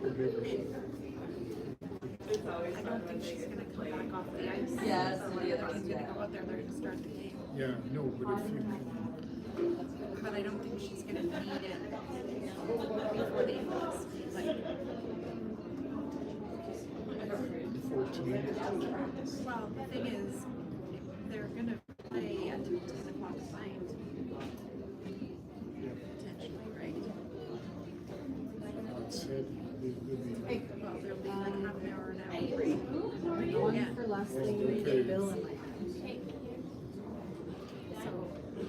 Whatever she. I don't think she's going to come back off the ice. Yes, So the other team's going to go out there, they're going to start the game. Yeah, no, but if you. But I don't think she's going to need it before the end of this. Like, 14. well, the thing is, they're going to play at 10 o'clock at night. Potentially, right? God said Well, there'll be like half an hour, an hour. One Yeah. for Leslie, Bill, and my So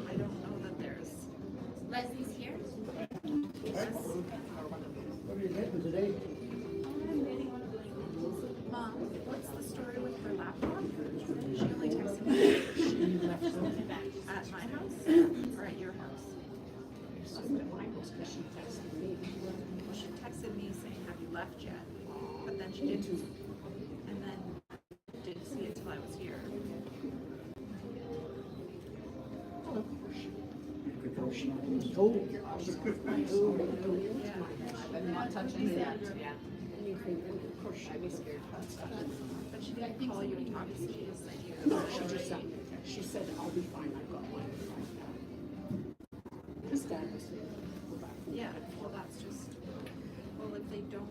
I don't know that there's. Leslie's here. What are you getting today? Mom, what's the story with her laptop? She only texted me. She left it at my house or at your house? She left at my house because she texted me. Well, she texted me saying, "Have you left yet?" But then she didn't. And then didn't see it till I was here. Oh, Yeah. I'm not touching that. yeah. Anything, and of course, I'd be scared about stuff. But she didn't call you and talk to you. She just said you. No, she just said, she said, I'll be fine, I've got one. His dad was there. Go back. Yeah. Well, that's just. Well, if they don't.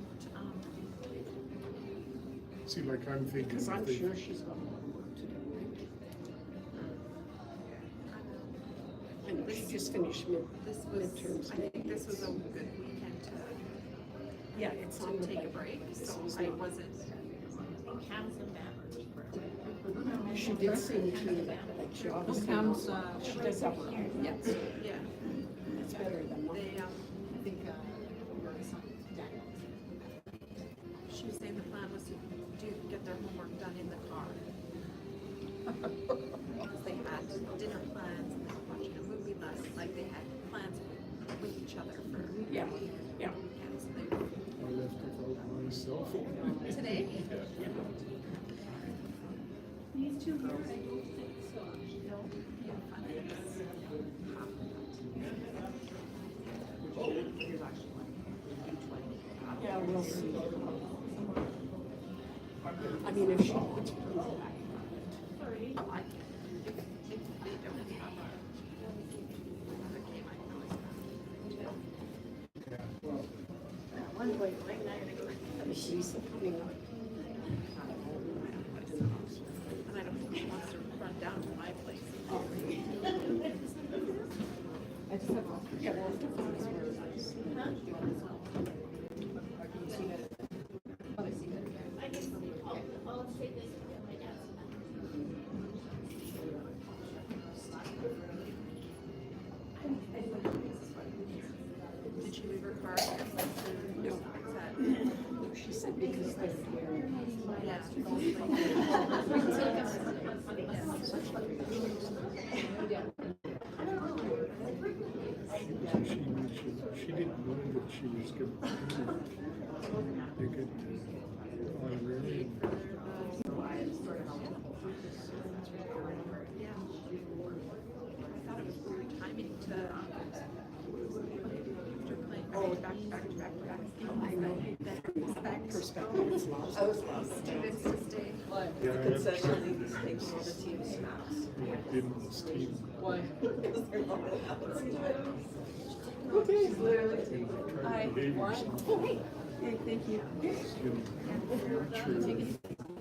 see, like I'm thinking. Because I'm if they- sure she's got more work to do. I know, she just finished This was. midterms. I think this was a good weekend to. Yeah, it's on To the take a like- break. this So was I not- wasn't. She did seem to, like, she obviously. Cam's, She does have her, yeah, Yeah. it's better than nothing. They I think, she was saying the plan was to get their homework done in the car. Because they had dinner plans and they were watching a movie like they had plans with each other for Yeah, yeah. weekends. I left without my cell phone. Today? These two girls, I don't think so. Yeah, we'll see. I mean, if she wants to come back. I can. If they don't have another game, I can always come. One way, I mean, she's coming up. And I don't think she wants to run down to my place. I just have one. Yeah, we'll have to find somewhere nice. I guess I'll say this for my dad's. Did she leave her car? No. Is She said because they're here. that, yeah. She didn't know that she was going to take it honorary. Yeah. I thought it was weird timing to, after playing back to back. I know. That Perspective is lost. students to stay. Yeah, I Concession, these things, all the team snacks. didn't this team. Why? Trying Hi. to behave What? yourself. Hey, thank you. Sure.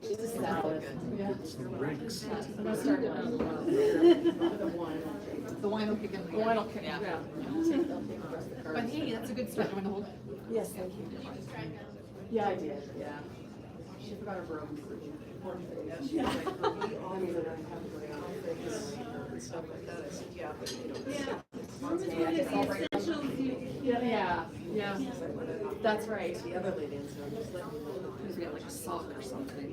She's a salad. Yeah. Some breaks. I'm gonna start the wine. The wine will kick in. The wine will kick in. Yeah. But hey, that's a good start. I'm gonna hold it. Yes, thank you. Yeah, I did. Yeah. She forgot her broom. Yeah. I mean, and I have my outfits and stuff like that. I said, yeah, but you know. Yeah. That's right. The other lady, so I'm just letting you know. Because we got like a sock or something.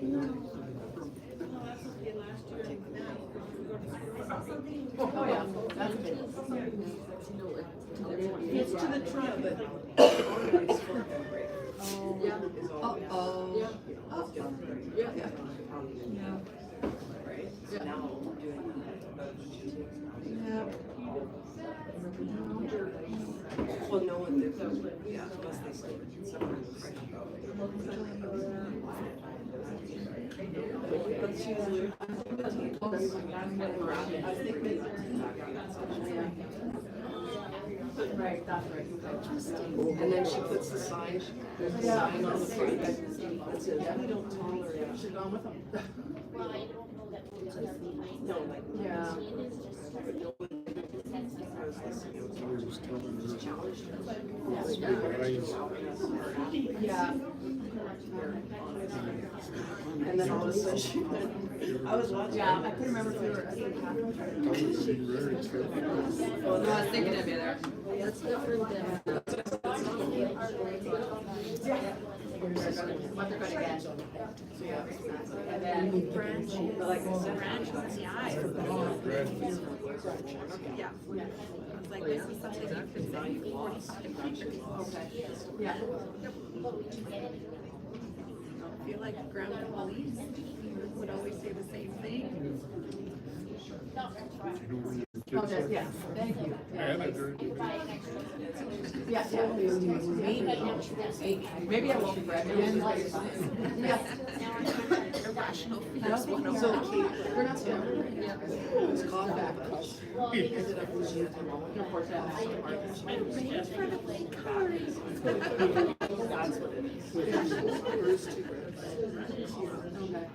Oh, yeah. That's good. It's to the trial, but. Oh, yeah. Uh-oh. Yeah. Yeah. Yeah. Right? Yeah. Now we're doing that. Yeah. Well, no one did, yeah, unless they stayed somewhere in the fresh. But she's weird. Right, that's right. And then she puts the sign, there's a sign on the front that says, we don't tolerate. She's gone with them. Well, I don't know that we'll just be nice. No, like, Yeah. It is just sort of. I was just telling her. Yeah. and then all of a sudden she went, I was watching. Yeah, I couldn't remember if we were at St. Catherine's. Well, No, I was thinking of you there. That's different than. What they're gonna get. So, yeah, exactly. And then Branch, Like I said, branch was the eye. Yeah. I was like, this is something you could say 45 years. okay. Yeah. I feel like ground police would always say the same thing. Okay, yeah, thank you. Manager. Yeah, yeah. Maybe I won't regret it. Yeah. Irrational fears. So, we're not done. it's called back. Ended up with you. Of course, yeah. Wait for the big cars. That's what it is. Bruce too.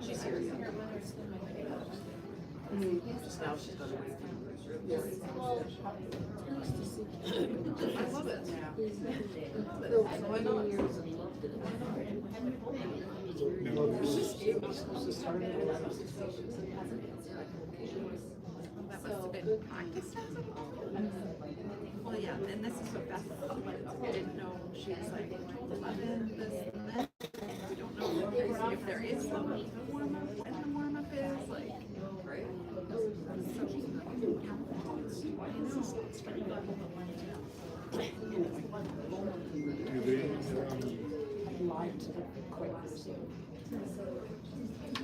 She's here. Just now she's gonna wait. I love it. Why not? That must have been practice. Well, yeah, and this is what Beth thought. I didn't know she was like 11, this and that. We don't know if there is a warm up, when the warm up is, like, right? Do they,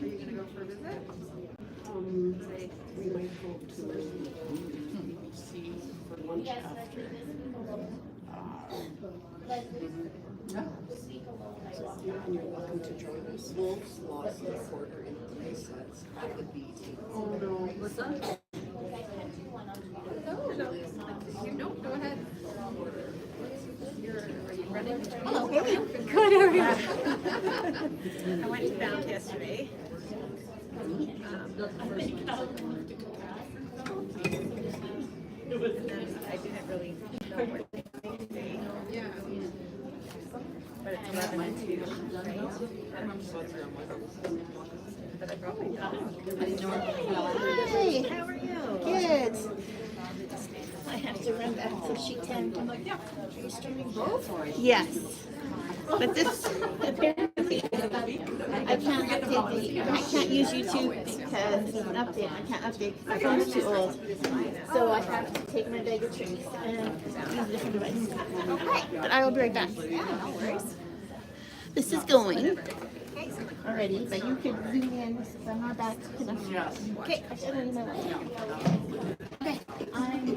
Are you gonna go for a visit? Say, We might hope to see for lunch after. And you're welcome to join us. Wolves lost their quarter in the race. That would be. Oh, no. What's that? you know, go ahead. Are you running? Hello. Good, how are you? I went to Bound yesterday. And then I didn't really know what they say. Yeah. But it's 11 and 2, right? But I brought my dog. Hi, how are you? Good. I have to run back to sheet 10. I'm like, yeah. Are you streaming both? Yes. But this, apparently, I can't update the, I can't use YouTube because it's an update. I can't update because my phone's too old. So I have to take my bag of tricks and use a different device. Okay, but I will be right back. Yeah, no worries. This is going already, but you could zoom in since I'm not back enough. Okay, I should have my way. Okay, I'm.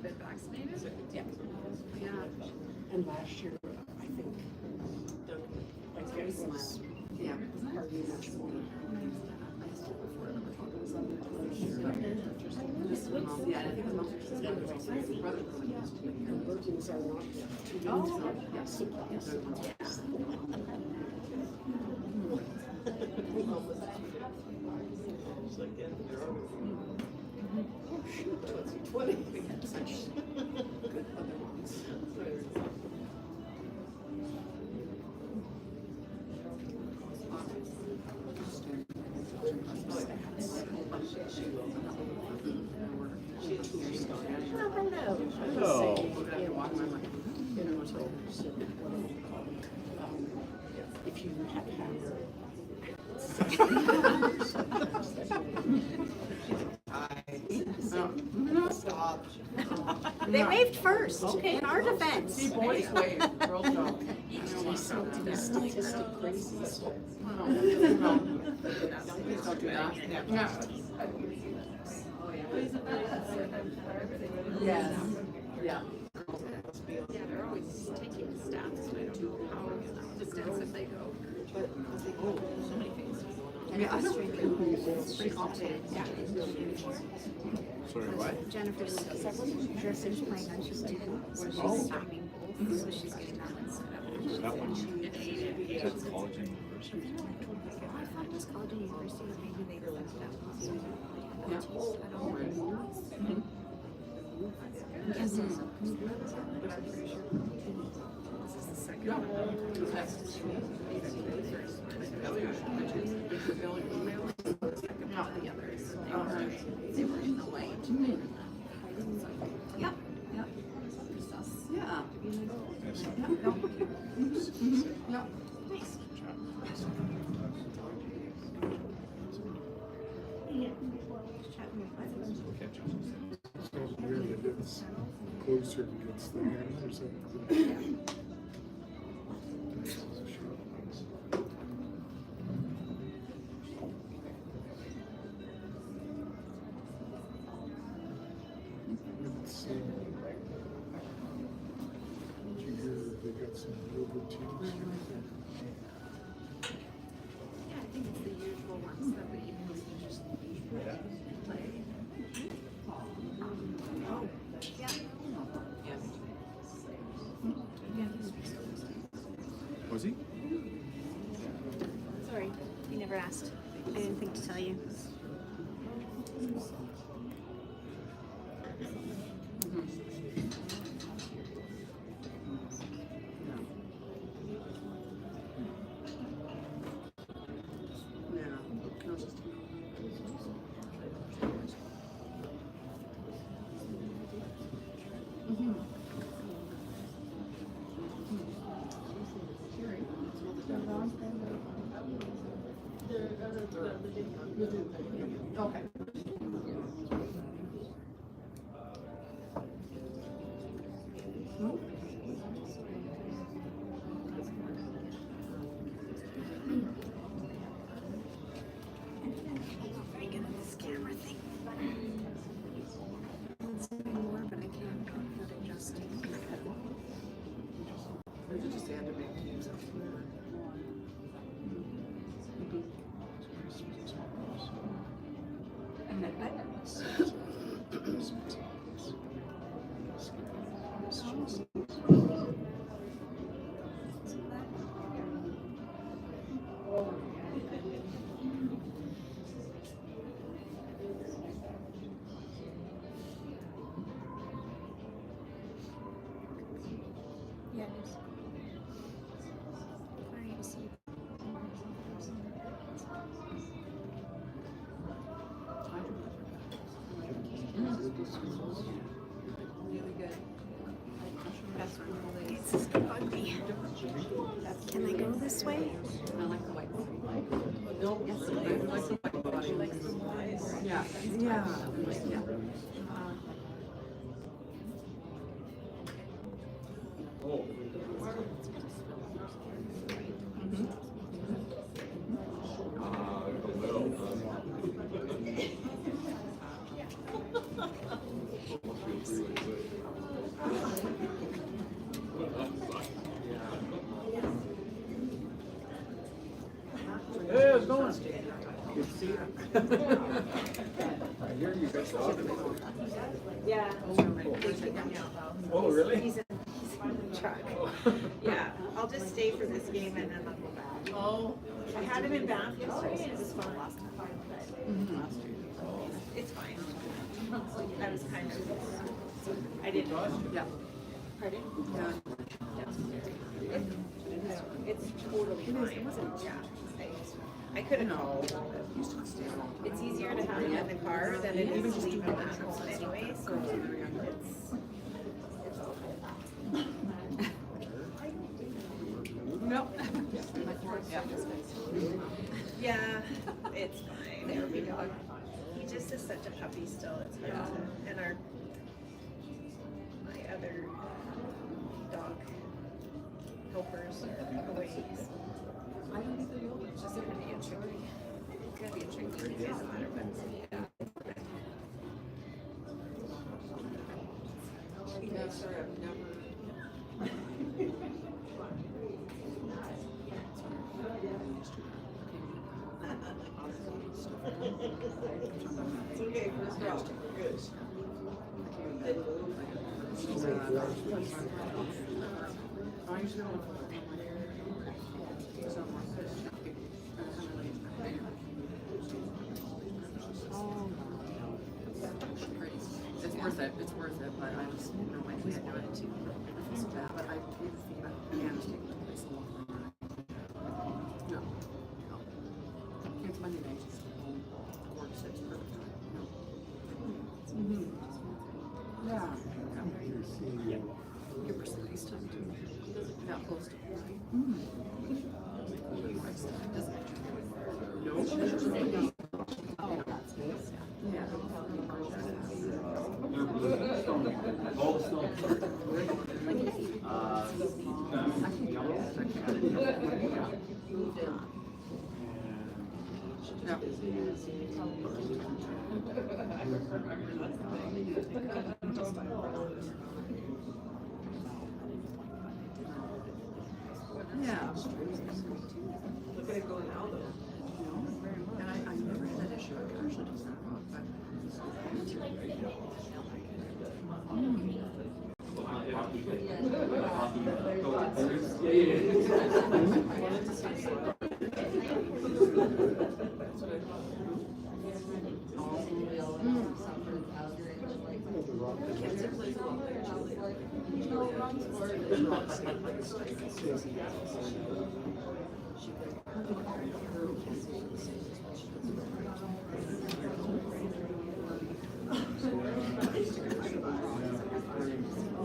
Been vaccinated? Yeah. Yeah. And last year, I think, I guess, yeah, hardly much more. Yeah, I think the most brother. And virgins are not. Oh, yes, yes. Oh, shoot, 2020. We had such good other ones. Hello. If you have Stop. They waved first, in our defense. See, boys wave, girls don't. Statistic crazy. Please don't do that. Yeah. Yes. Yeah. Yeah, they're always taking stats, and I don't know how extensive they go. So many things. I mean, I don't. Pretty complicated. Yeah. Sorry, what? Jennifer's several dressers playing on she's two, so she's streaming both, so she's getting that one set up. That one. Kids. College and university. I thought it was college and university, maybe they left that one. So Yeah. I don't know. Yes, it's a- but I'm pretty sure this is the second Yeah. one. Not the others. They were in the light. Yep. Yep. Yeah. Yes. Yep. So really it gets closer and gets the hand or something. It's, did you hear that they got some real good teams? Yeah, I think it's the usual ones that we just play. Was he? Sorry, you never asked. I didn't think to tell you. Okay. Very good at this camera thing. Let's do more, but I can't put adjusting. They just had to make teams up there. Yeah, it is. Sorry to see. Really good. That's really It's just ugly. Can I go this way? I like the white body. No, yes, I like the white body. Yeah. Yeah. Yeah. Hey, how's it going? Good to see you. hear you guys talking. Yeah. Oh, really? He's in the truck. Yeah, I'll just stay for this game and then I'll go back. Oh. I had him in Bath yesterday and it was fun last time. It's fine. I was kind of, I didn't. Yeah. Pardon? It's totally fine. Yeah. I could have called. It's easier to have him in the car than it is to leave him at home anyway, so it's all good. Nope. Yeah, it's fine. There we go. He just is such a puppy still. It's hard to, and my other dog helpers are away. I don't think they will. It's just gonna be a tricky. It's gonna be a tricky. It doesn't matter, but yeah. You guys are, I've never. It's okay, first round, we're good. It's worth it, but I just, you know, I can't do it too. It's bad, but I gave the feedback, yeah, just take the place a little more. No. It's Monday night, just home, 4 to 6, perfect time. No. Yeah. Give her some nice time too. That close to home. No. Oh, that's nice. Yeah. All the snow. Yeah. Look at it go now though. And I never had that issue. I actually don't know, but.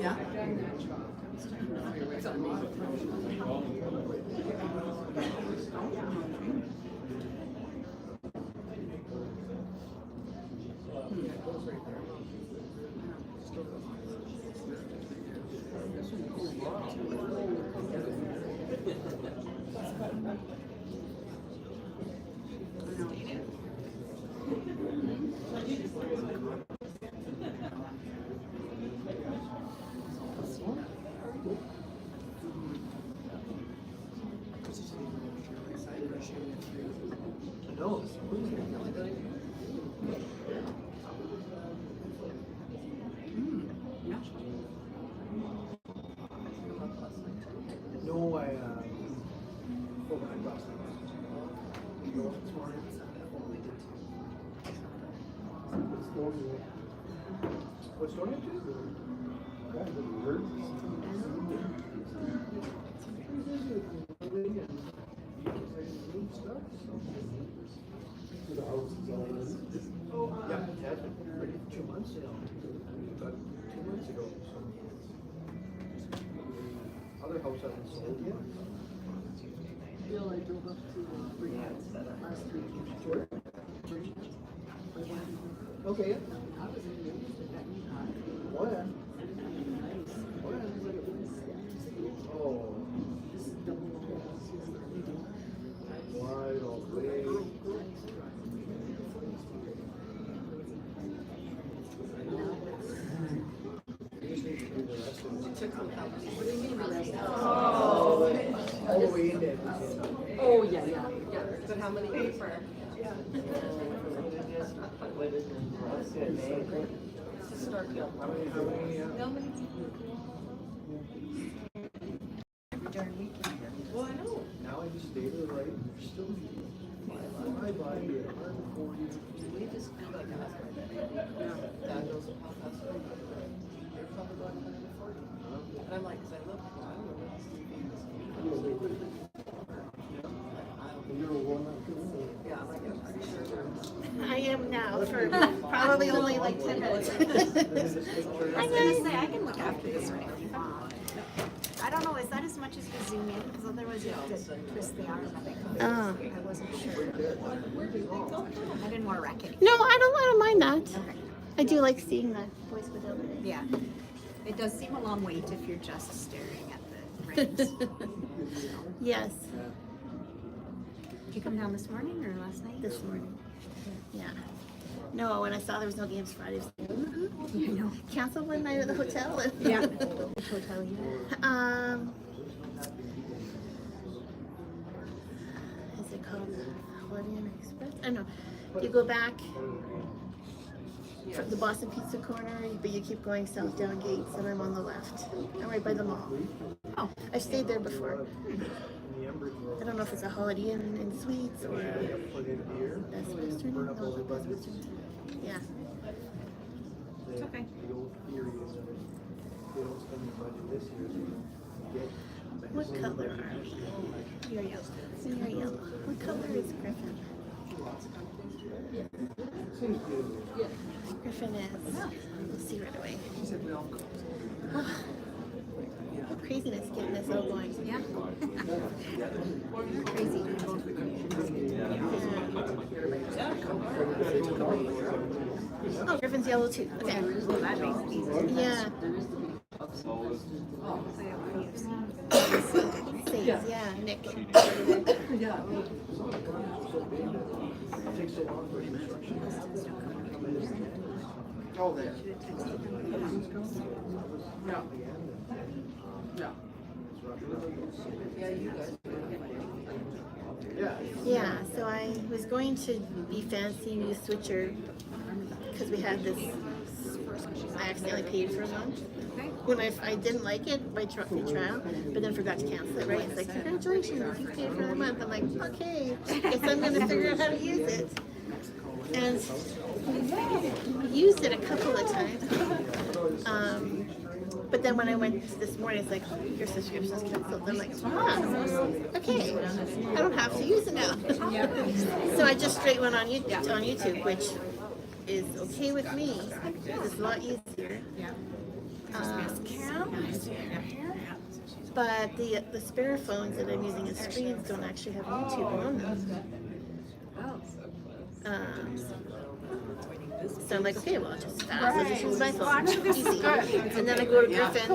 Yeah. No, I, for my boss. No, this morning. What's going on? The house is all in. Yeah, it has been ready for 2 months now. About 2 months ago, so. Other house hasn't sold yet. Bill, I drove up to last week. Where? Okay, yeah. I was in the Oh, yeah. Oh, yeah. Oh. Wide open. You just need to do the rest of it. All the way in there. Oh, yeah. But how many paper? Yeah. Well, I know. Now I just stay to the right, and there's still my body at 140. We just feel like a husband. Dad goes, how fast are you? You're probably going 140. And I'm like, 'cause I look, I don't know what You're a woman. yeah, I'm like, I'm pretty sure they're. I am now for probably only like 10 minutes. I was gonna say, I can look after this one if you want. I don't know, is that as much as we zoom in? Because otherwise you have to twist the arm of it. Oh. I wasn't sure. I didn't want to wreck it. No, I don't mind that. I do like seeing that voice fidelity. Yeah. It does seem a long wait if you're just staring at the reins. Yes, Did you come down this morning or last night? this morning. Yeah. No, when I saw there was no games Friday, I was like, I know. cancel one night at the hotel. Yeah. Which hotel you at? Is it called Holiday Inn Express? I don't know. You go back from the Boston Pizza Corner, but you keep going south down Gates, and I'm on the left. I'm right by the mall. Oh. I've stayed there before. I don't know if it's a Holiday Inn and Suites or Best Western. No, it's a Best Western. Yeah. It's okay. The old theory is that if they don't spend the budget this year, they don't get. What color are You're yellow. You're yellow. What color is Griffin? Griffin is. We'll see right away. She said we all go. What craziness getting this all going. Yeah. Crazy. Oh, Griffin's yellow too. Okay. Well, that makes it easy. Yeah. Saves, yeah, Nick. Yeah. Oh, there. Yeah. Yeah. Yeah, you guys. Yeah, so I was going to be fancy new switcher because we had this. I accidentally paid for a month. When I didn't like it by free trial, but then forgot to cancel it, right? It's like, congratulations, you paid for the month. I'm like, okay, guess I'm going to figure out how to use it. And used it a couple of times. But then when I went this morning, it's like, oh, your subscription's canceled. I'm like, okay, I don't have to use it now. So I just straight went on YouTube, which is okay with me. It's a lot easier. But the spare phones that I'm using as screens don't actually have YouTube on them. So I'm like, okay, well, I'll just use my phone. Easy. And then I go to Griffin,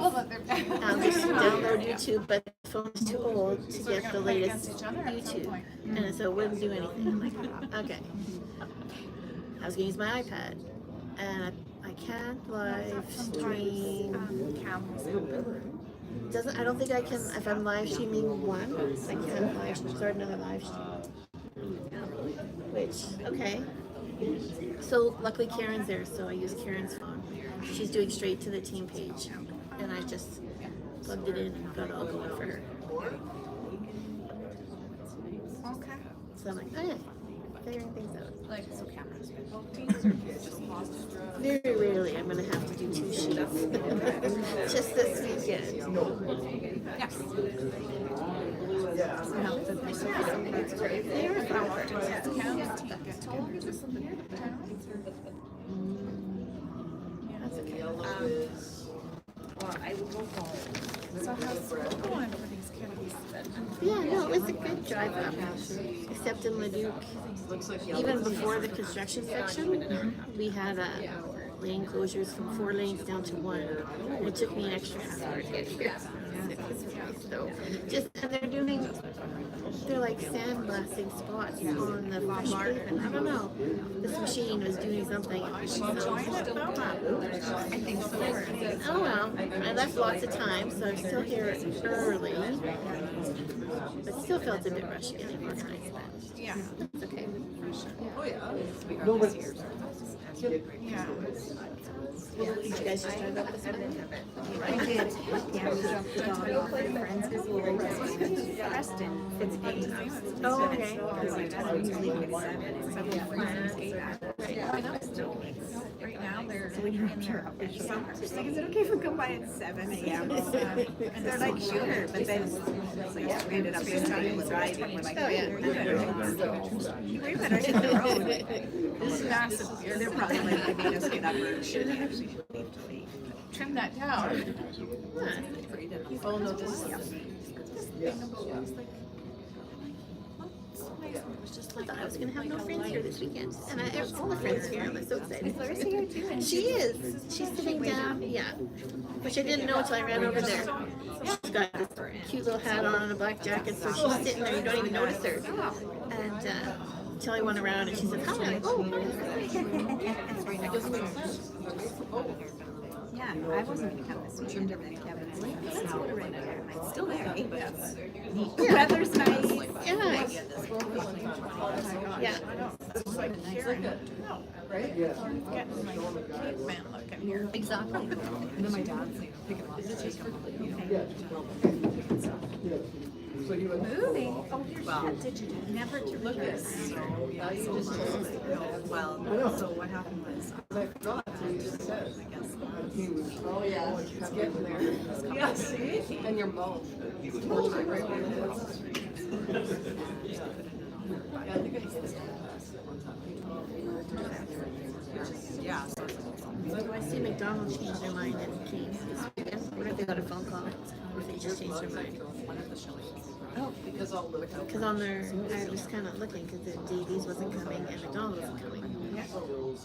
just download YouTube, but the phone's too old to get the latest YouTube. And so it wouldn't do anything. I'm like, okay. I was going to use my iPad, and I can't live stream. I don't think I can, if I'm live streaming one, I can't live start another live stream. Which, okay. So luckily Karen's there, so I use Karen's phone. She's doing straight to the team page, and I just plugged it in and got it all going for her. Okay. So I'm like, oh yeah, figuring things out. Like, so cameras. Very rarely I'm gonna have to do 2 shoots. Just this weekend. Yes. Yeah. So help the It's great. They were fun. How long is this? That's okay. Yellow is. I would go home. So how's school going for these kiddies? Yeah, no, it was a good drive up. Except in Leduc, even before the construction section, we had lane closures from 4 lanes down to 1. It took me an extra half hour to get here. So and they're like sandblasting spots on the mark, and I don't know, this machine was doing something. I think so. Oh well, I left lots of time, so I'm still here early. But still still felt a bit rushed getting organized, but Yeah. it's okay. Oh, yeah. We got No, this but- year, so Yeah. Did you guys just drive up this morning? I did. Yeah, we jumped the dog off at a friend's because we were just Preston. It's 8. Oh, okay. Because my husband's leaving at 7. It's 7:30. Right now, they're So we don't care about the summer. She's like, is it okay if we come by at 7 a.m.? And they're like, sure, but then it's like, we ended up just having to drive. And we're like, Oh, yeah. we better hit the road. This is massive. They're probably like, they made us get up early. Should actually leave to leave. trim that down. Oh, no, this is. I thought I was gonna have no friends here this weekend, and I have all the friends here. I'm so excited. Claire's here too. And She is. She's sitting down. Yeah, which I didn't know until I ran over there. She's got this cute little hat on and a black jacket, so she's sitting there. You don't even notice her. And until I went around and she said, "Hi." I'm like, "Oh, yeah, I wasn't gonna come this weekend, and then Kevin's like, let's go to Red Deer. I'm like, still there, eh? But it's neat. The weather's nice. yeah, yeah." Right? Yeah. Getting like caveman looking here. Exactly. And then my dad's, pick him up, take him, Yeah. So you would. Moving. Oh, here's that. Did you never to look at this? yeah, you just told me. Well, so what happened was, I forgot, so you just said. I guess, He was. Oh, yeah, it's getting there. Yeah, see? And your mouth. Right. Yeah, I think it's this one. yeah, so I see McDonald's changed their mind and came this weekend. I wonder if they got a phone call or if they just changed their mind. Oh, because all the. Because on their, I was kind of looking because the Davies wasn't coming and McDonald's wasn't coming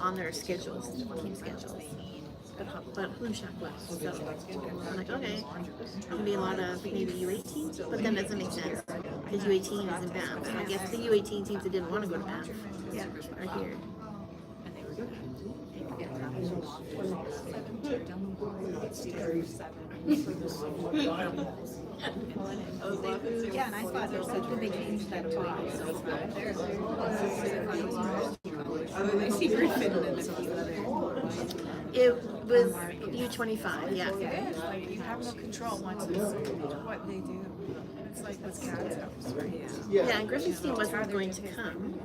on their schedules, team schedules. But Blue Shack was. So I'm like, okay, gonna be a lot of maybe U18, but then that doesn't make sense because U18 is in Banff. So I guess the U18 teams that didn't want to go to Banff are here. yeah, and I thought there was such a big change that to I see Griffin and a few other. It was U25, yeah. Like you have no control once it's what they do. It's like with Cat's house, right? Yeah, and Griffin's team wasn't going to come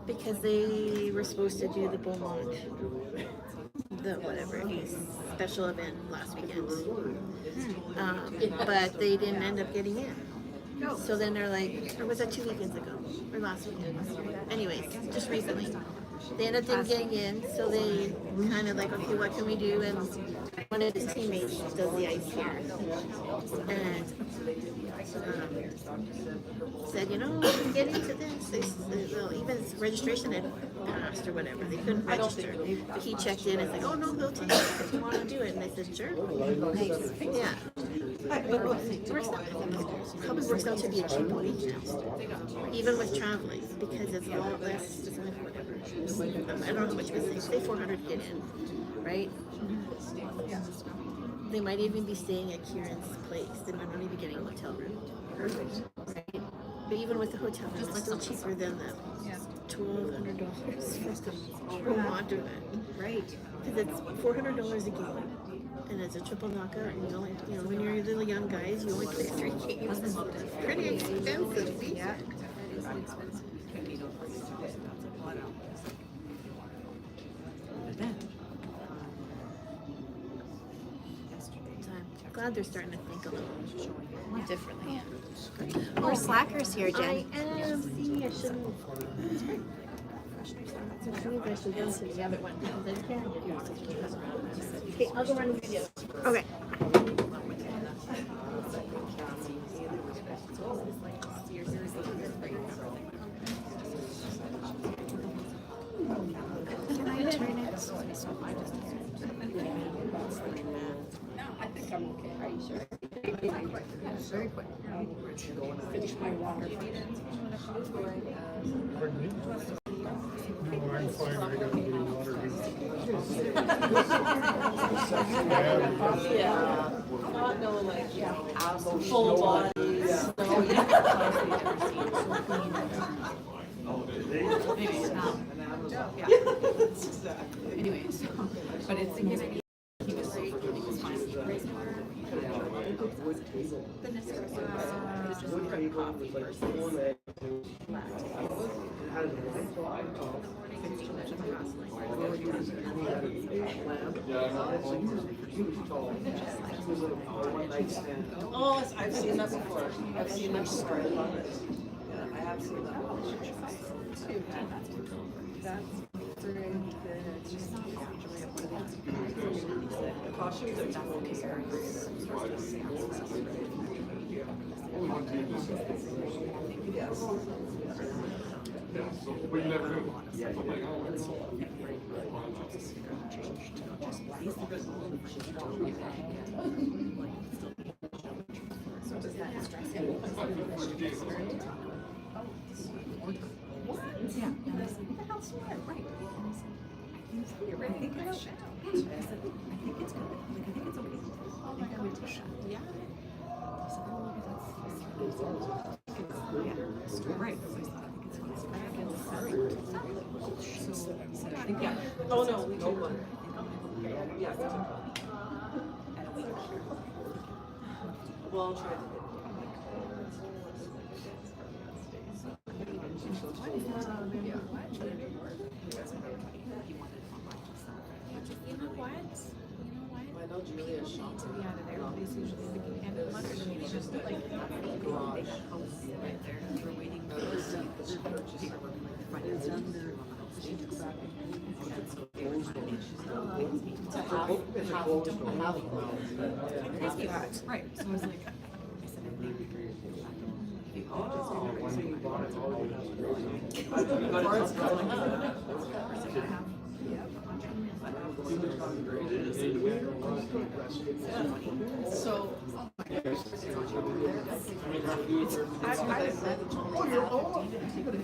because they were supposed to do the Beaumont, the whatever it is, special event last weekend. But they didn't end up getting in. So then they're like, or was that 2 weekends ago? Or last weekend? Anyways, just recently. They ended up getting in, so they kind of like, okay, what can we do? And one of his teammates does the ice here. And said, you know, we can get into this. Well, even registration had passed or whatever. They couldn't register. But he checked in and said, oh, no, they'll take it if you want to do it. And I said, sure. Yeah. It works out. Probably works out to be a cheaper week now. Even with traveling, because it's a lot less, whatever. I don't know how much it was. Say 400 to get in, right? They might even be staying at Kieran's place. They might not even be getting a hotel room. Perfect. Right? But even with the hotel room, it's still cheaper than the $1,200 for Vermont doing it. Right. Because it's $400 a game. And it's a triple knockout, and you only, you know, when you're little young guys, you only play 3 games. It's pretty expensive. Yeah. I'm glad they're starting to think a little differently. We're slackers here, I Jen. am. See, I shouldn't. Maybe I should go to the other one. Okay, I'll go run the video. Okay. Can I turn it? I think I'm okay. Are you sure? Very quick. Finish my water. Pardon me? No, I'm fine, I got a little water here. Yeah. Not no like full body. Anyway, so, but it's he was so he was fine. The Nespresso is just Wood drip table coffee with like versus four legs. latte. Had a light bulb on top. So he was tall. He was like a one night stand. Oh, I've seen that before. I've seen that before. I love it. Yeah, I have seen that. The costumes are definitely very yes. We never knew. Yeah, and I said, what the hell's the matter? Right. And he said, you're right. I think I should. I said, I think it's good. Like, I think it's okay. I think I went to shut. Yeah. I said, oh, that's right. So I said, I think it's fine. So I think it's sorry. So he said, I think, yeah. Oh, no, we told one. Yeah. And a week later. Well, I'll try to. You know what? I know Julia shot To be out of there, it's usually the end of lunch, and it's just like Garage. Right there. We're waiting for the paperwork, like the finance done. Right, so I was like, I said, I think. So you bought it all you So. because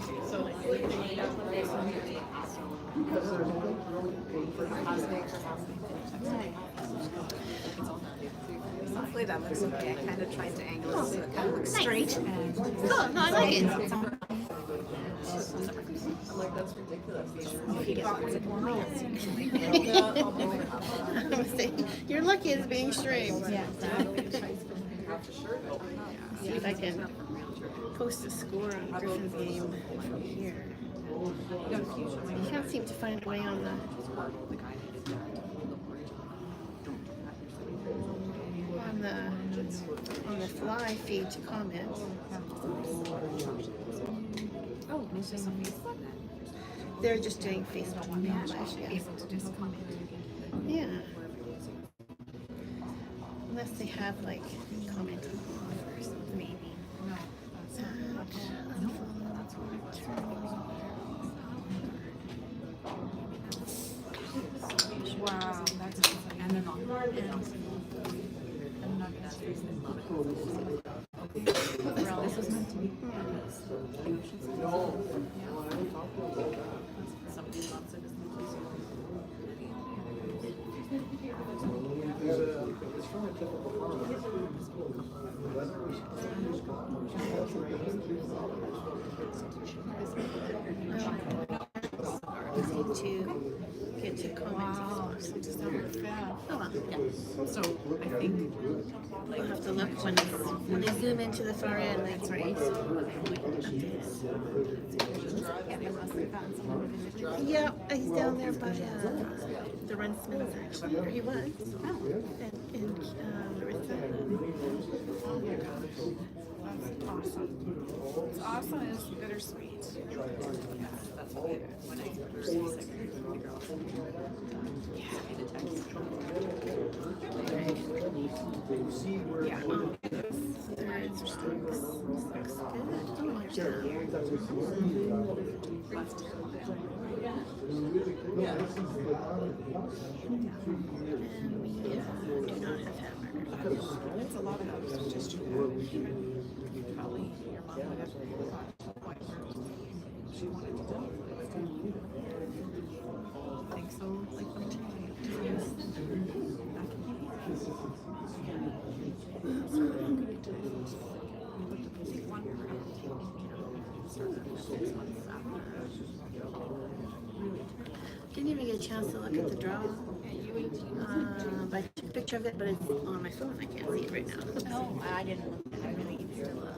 there's only really paid for Hopefully that looks okay. I kind of tried to angle it so it kind of looks straight. Oh, no, I like it. I'm like, that's ridiculous. I was saying, you're lucky it's being straight. yeah, See if I can post a score on Griffin's game from here. I can't seem to find a way on the fly feed to comment. Oh, it's just on Facebook? They're just doing Facebook Live, yeah. Able to just comment. Yeah. Unless they have like commenting offers, maybe. No, wow, that's awesome. And then I'm not gonna this was meant to be. Somebody loves it. It's from a typical farm. The weather Easy to get to commenting. Wow, so just not like that. Oh well, yeah. So I think We'll have to look when they zoom into the far end, like right. Yeah, they must have found someone to visit. Yeah, he's down there by the Runsman's actually, or he was. And Larissa. Oh my gosh, that's awesome. It's awesome and it's bittersweet. that's what when I first was sick, the girl sent me the text. see where Yeah. Thirds or six. Looks good. Oh, watch out. Last year. And we do not have hamburgers. It's a lot of those, just probably your mom would have thought to the point where she wanted to do it. I think so, like from yes. Back in think one year we're gonna take, sort of 6 months after. Didn't even get a chance to look at the drone. But I took a picture of it, but it's on my phone. I can't see it right now. Oh, I didn't look at it. I really need to look.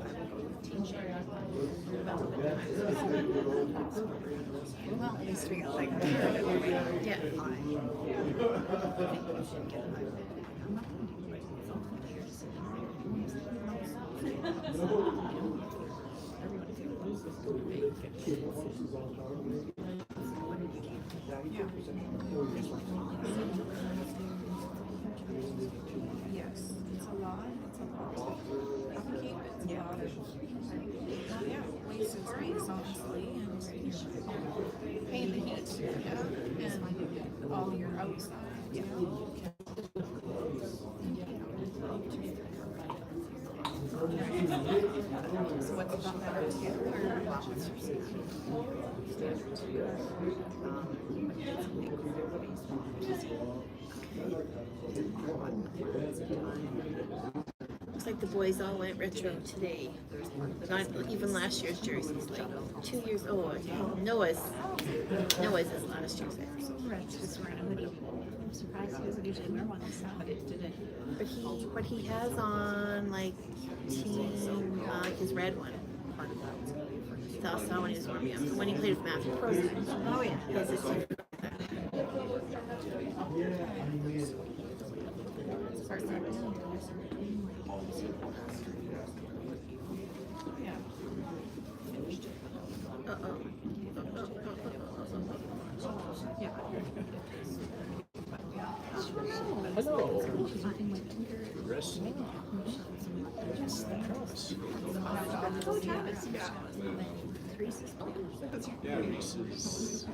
Well, at least we got like Yeah. Yes, it's a lot, upkeep, it's a lot of, wasted space honestly, and paying the heat, and all your outside, So what's about that too, or Looks like the boys all went retro today. Not even last year's jerseys, like 2 years old. Noah's is last year's. Just wearing a hoodie. I'm surprised he doesn't usually wear one this time. But he has on like team his red one. So I saw when he was warming up. When he played with Matthew Pros. Oh yeah. He has his team. Hello. Rest. Yeah, Reese's.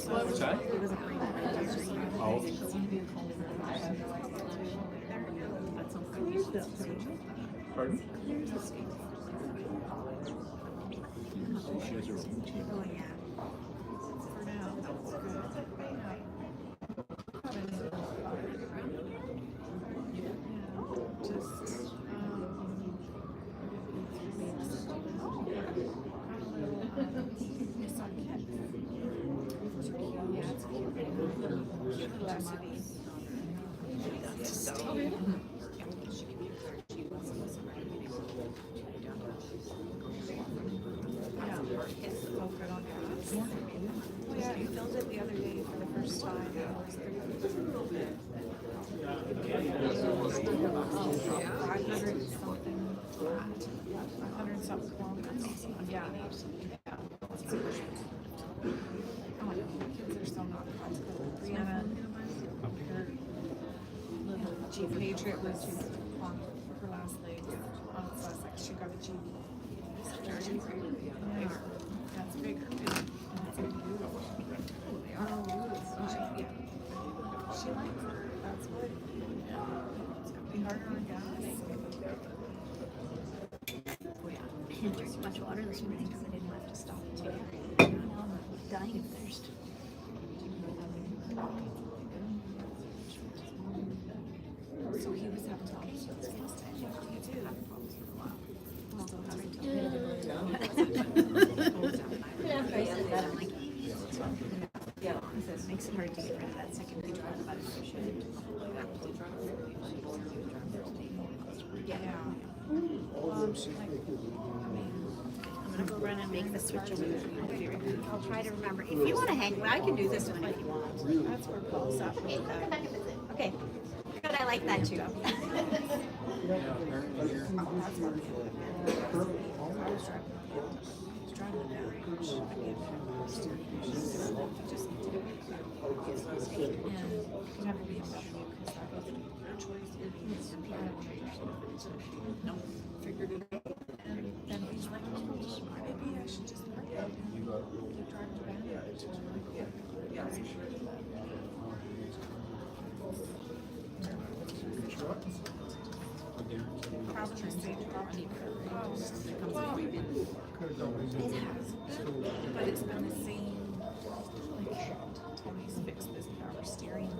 What's that? Oh. Pardon? She has her own team. Oh yeah. for now, that's good. Yeah, you filled it the other day for the first time. It was 500 something flat. 500 something kilometers. Yeah. Oh, my kids are still not comfortable. Brianna, her little Jeep Patriot was on her last leg. So it's like she got a Jeep. Yeah, that's bigger. That's a beautiful. Oh, yeah. She likes her. That's what. It's gonna be harder on gas. I didn't drink much water this morning because I didn't have to stop and take it. Now I'm dying of thirst. So he was having problems with his mustache. He did have problems for a while. Still having to Yeah, it makes it hard to get rid of that second we drive about it. Yeah. I'm gonna go run and make the switch over. I'll try to remember. If you want to hang, well, I can do this one if you want. That's where Paul's at. Okay, come back and visit. Okay. Good, I like that too. Figured it out. And then he's like, maybe I should just drive to probably say property cost. Well, it has, but it's been the same. Like, Tony's fixed this power steering.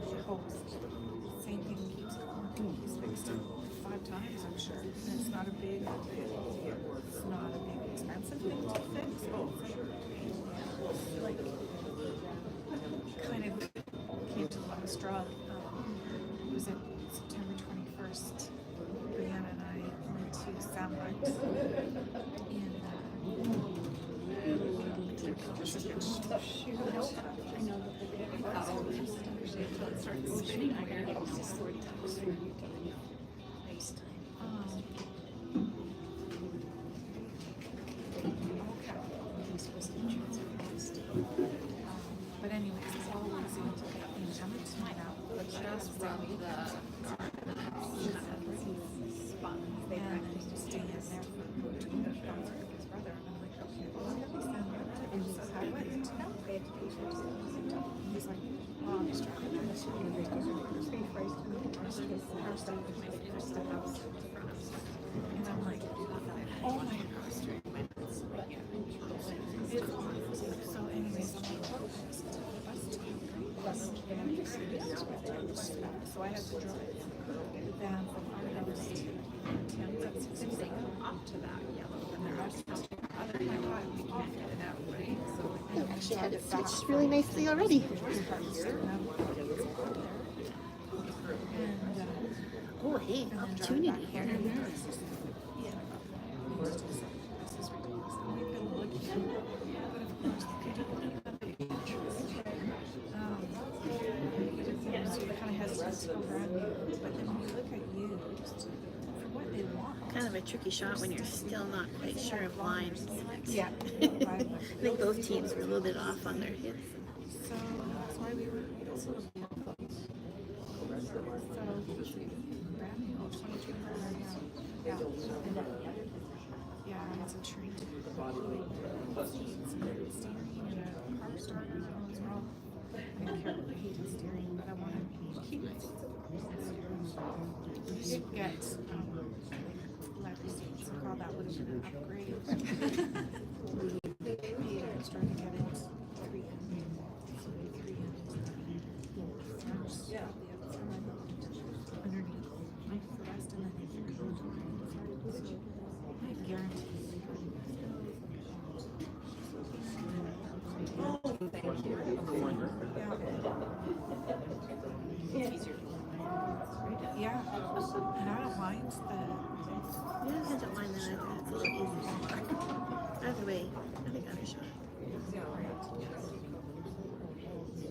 big, it's not a big expensive thing to fix. Like, kind of came to Hofstra. It was September 21st. Brianna and I went to Samrat she really helped. I know that they started spinning my hair. It was just but anyways, it's all easy to get things done. It's fine out. But just from the they just stay in there for 2 months with his brother. And I'm like, okay, well, I'm going to send him to so how went it? He's like, well, I'm just trying to step house. And I'm like, oh my gosh. So anyways, so I had to drive down from our house to Tim's. If they come up to that yellow, and they're other than that, we can't get it out, right? So You actually had it switched really nicely already. Oh, hey, opportunity here. Kind of a tricky shot when you're still not quite sure of lines. Yeah. I think both teams were a little bit off on their hits. So that's why we were so yeah. Yeah, it's a treat. Steering and a car start as well. I don't care what heated steering, but I want to keep it. We did get leather seats, so that would have been an upgrade. We started to get it 3 yeah. Underneath the rest, and then I guarantee. Oh, thank you. Yeah, and I don't mind Yeah, I don't mind that either. It's a little easier. Either way, I think other shot.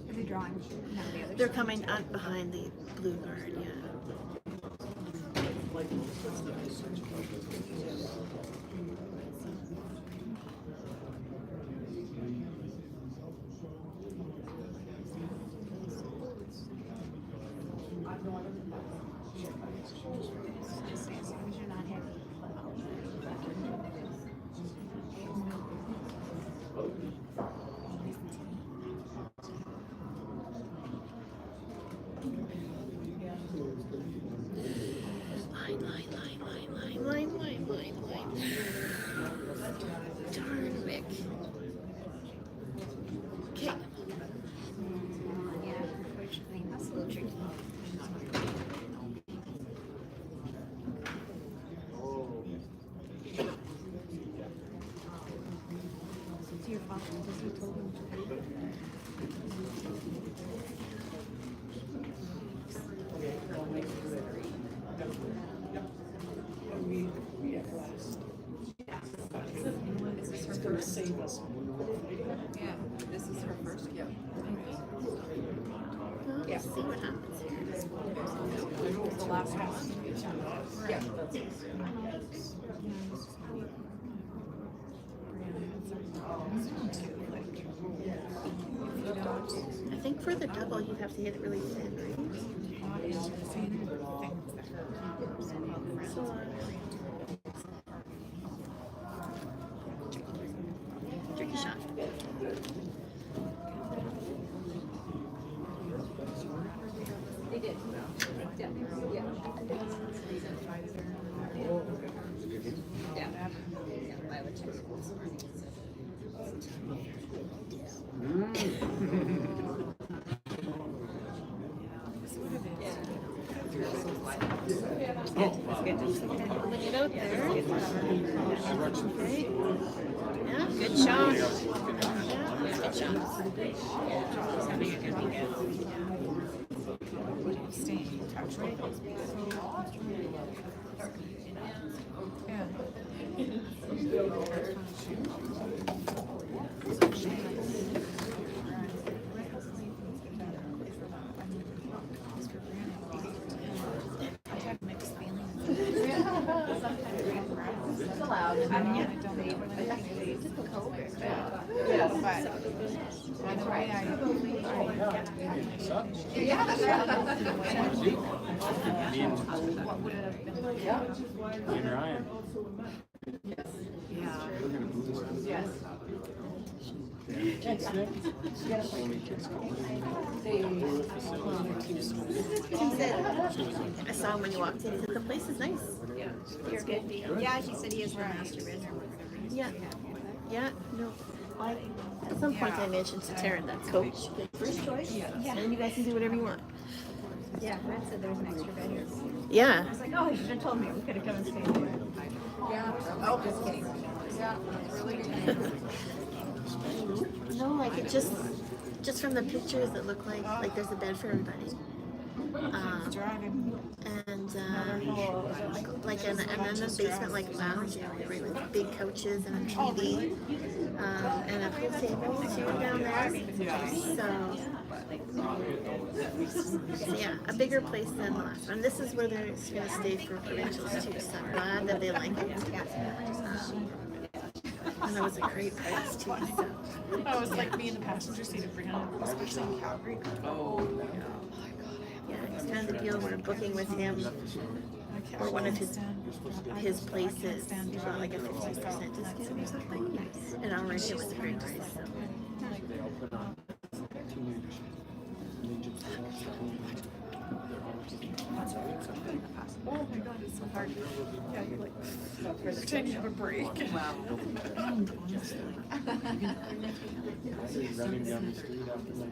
Are they drawing? No, the other They're coming up behind the blue guard, yeah. as long as you're not heavy. Line. Darn Rick. Okay. Yeah, unfortunately, that's a little tricky. It's your fault because you told him to. It's gonna save us. Yeah, this is her first, yeah. Well, let's see what happens here. The last one. Yeah. I think for the double, you have to hit it really thin, right? So, tricky shot. They did. Yeah. Yeah. Yeah. I would check it this morning. When you're out there. Okay. Yeah, good shot. Yeah, good shot. Me and Ryan. He said, I saw him when you walked in. He said, the place is nice. You're good. Yeah, she said he has the master bedroom. Yeah. Yeah, no. At some point I mentioned to Taryn that coach, first choice, and you guys can do whatever you want. Yeah, Brett said there was an extra bedroom. Yeah. I was like, oh, you should have told me. We could have come and stayed there. Oh, just kidding. No, like it just from the pictures it looked like there's a bed for everybody. And like and then the basement like lounge area with big couches and a TV. And a pool table too down there. So yeah, a bigger place than the last one. This is where they're gonna stay for provincials too, so I'm glad that they like it. And it was a great price too. So. Oh, it's like me in the passenger seat of Brianna, especially in Calgary. Oh, Yeah, it's kind of the deal we're booking with him or one of his places. You got like a 50% discount or something. And already it was a great price. So. Oh my god, it's so hard. Yeah, you're like pretend you have a break. wow. Running down the street after my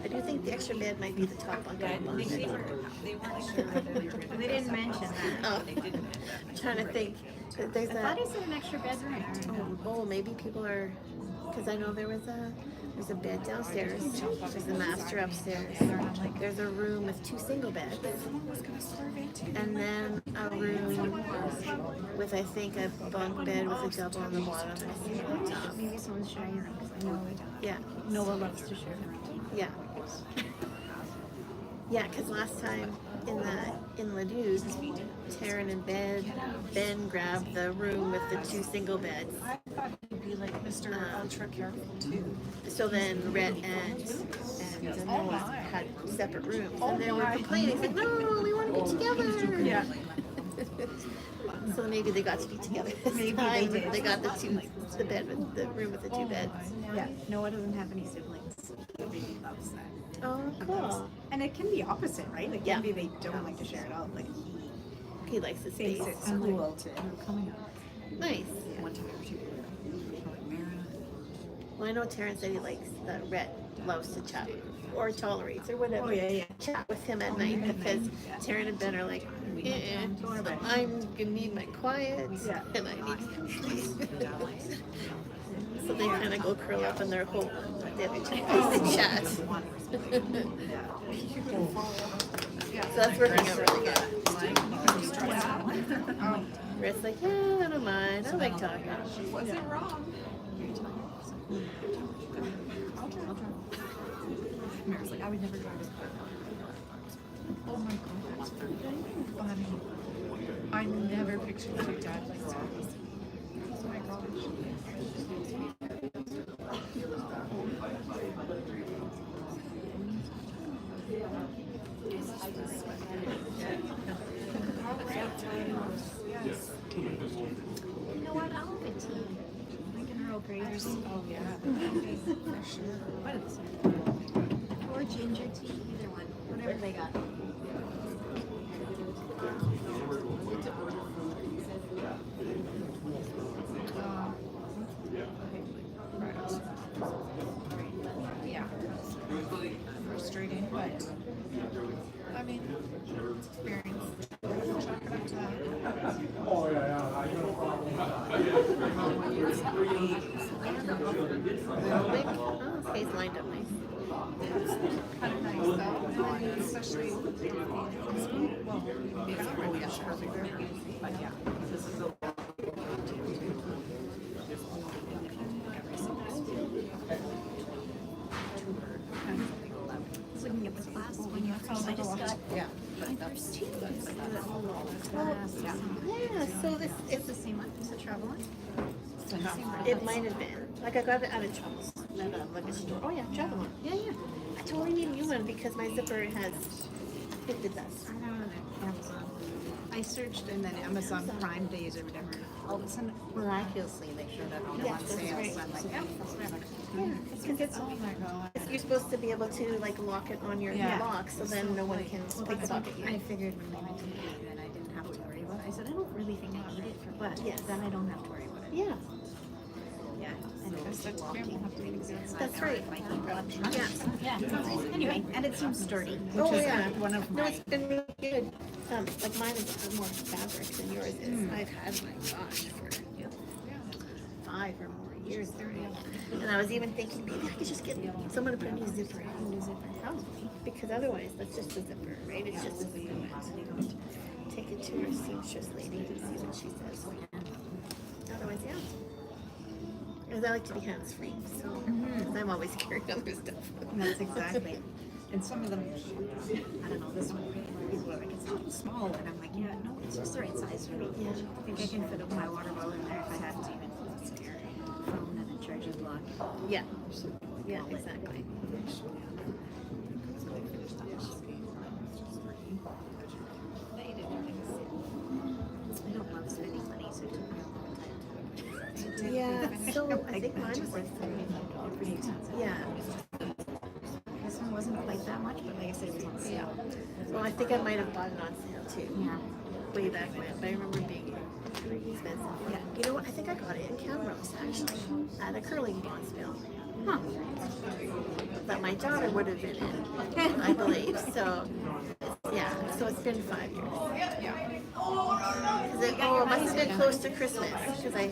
I do think the extra bed might be the top on that one. They weren't sure whether they were gonna. They didn't mention that. Oh, I'm trying to think. There's I thought a, he said an extra bedroom. oh, maybe people are, because I know there's a bed downstairs, there's a master upstairs, there's a room with 2 single beds, and then a room with I think a bunk bed with a double on the bottom and a single on top. Maybe someone's sharing a room because I know Yeah, Noah loves to share a room. yeah. Yeah, because last time in Leduc, Taryn and Ben grabbed the room with the 2 single beds. I thought he'd be like Mr. Ultra careful too. So then Rhett and Noah had separate rooms, and they were complaining, like, no, we want to be together. Yeah. So maybe they got to be together this Maybe time. they did. They got the bed with the room with the 2 beds. Yeah, Noah doesn't have any siblings. He loves that. Oh, cool. And it can be opposite, right? Like Yeah. maybe they don't like to share it all. Like He likes his he space. thinks it's cool to. Nice. One time or two. Like Mara. Well, I know Taryn said he likes that Rhett loves to chat or tolerates or whatever. Oh, yeah. Chat with him at night because Taryn and Ben are like, I'm gonna need my quiet and I need sleep. So they kind of go curl up in their hole the other two place and chat. So that's working out really good. Rhett's like, yeah, I don't mind. I like talking. Wasn't wrong. Mara's like, I would never drive his car. Oh my god, that's funny. I never pictured your dad like that. Oh my gosh. Yes. You know what? I'll have a tea. Like Earl Grey or something. Oh yeah. For sure. What is it? Or ginger tea, either one. Whatever they got. Yeah. Frustrating, but I mean, experience. Chalk it up to that. Oh, face lined up nice. Kind of nice though, and especially well, It's really a short but yeah, this is a we can get the class when you have I just got yeah, but that's class. yeah. So this It's the same one, is it travel one? it might have been like I got it out of Charles. Like a store. Oh yeah, travel one. Yeah, yeah. I totally need a new one because my zipper has hit the dust. I know on Amazon. I searched and then Amazon Prime Days or whatever. All of a sudden, miraculously, they showed up on Yeah, one that's sale. right. So I'm like, yeah, that's whatever. Yeah, because it's Oh my god. you're supposed to be able to like lock it on your Yeah. lock so then no one can pickpocket I you. figured when we went to the that I didn't have to worry about it. I said, I don't really think I need it for but Yes. then I don't have to worry about it. Yeah, Yeah. And it was such locking. that's right. Yeah. Yeah. Anyway, and it seems sturdy, which Oh is yeah. one of No, my. it's been really good. Like mine is more fabric than yours is. I've had my gosh for 5 or more years already. And I was even thinking maybe I could just get someone to put a new zipper in. Probably. Because otherwise that's just a zipper, right? It's just a zipper. Take it to our seamstress lady and see what she says. Otherwise, yeah. Because I like to be hands free, so 'cause I'm always carrying other stuff. That's exactly. And some of them, I don't know, this one, people are like, it's too small. And I'm like, yeah, no, it's just the right size for me. Yeah. I think I can fit up my water bottle in there if I had to even phone and a charger block. Yeah. Yeah, exactly. I don't love spending money, so it took me a long time to. Yeah, so I think mine was worth $35. Pretty expensive. Yeah. This one wasn't quite that much, but like I said, it was on sale. Well, I think I might have bought it on sale too. Yeah. Way back when, but I remember it being pretty expensive. Yeah. You know what? I think I got it in Camrose actually, at a curling bonspiel. Huh. That my daughter would have been in, I believe. So, yeah. So it's been 5 years. Is it, oh, it must have been close to Christmas because I.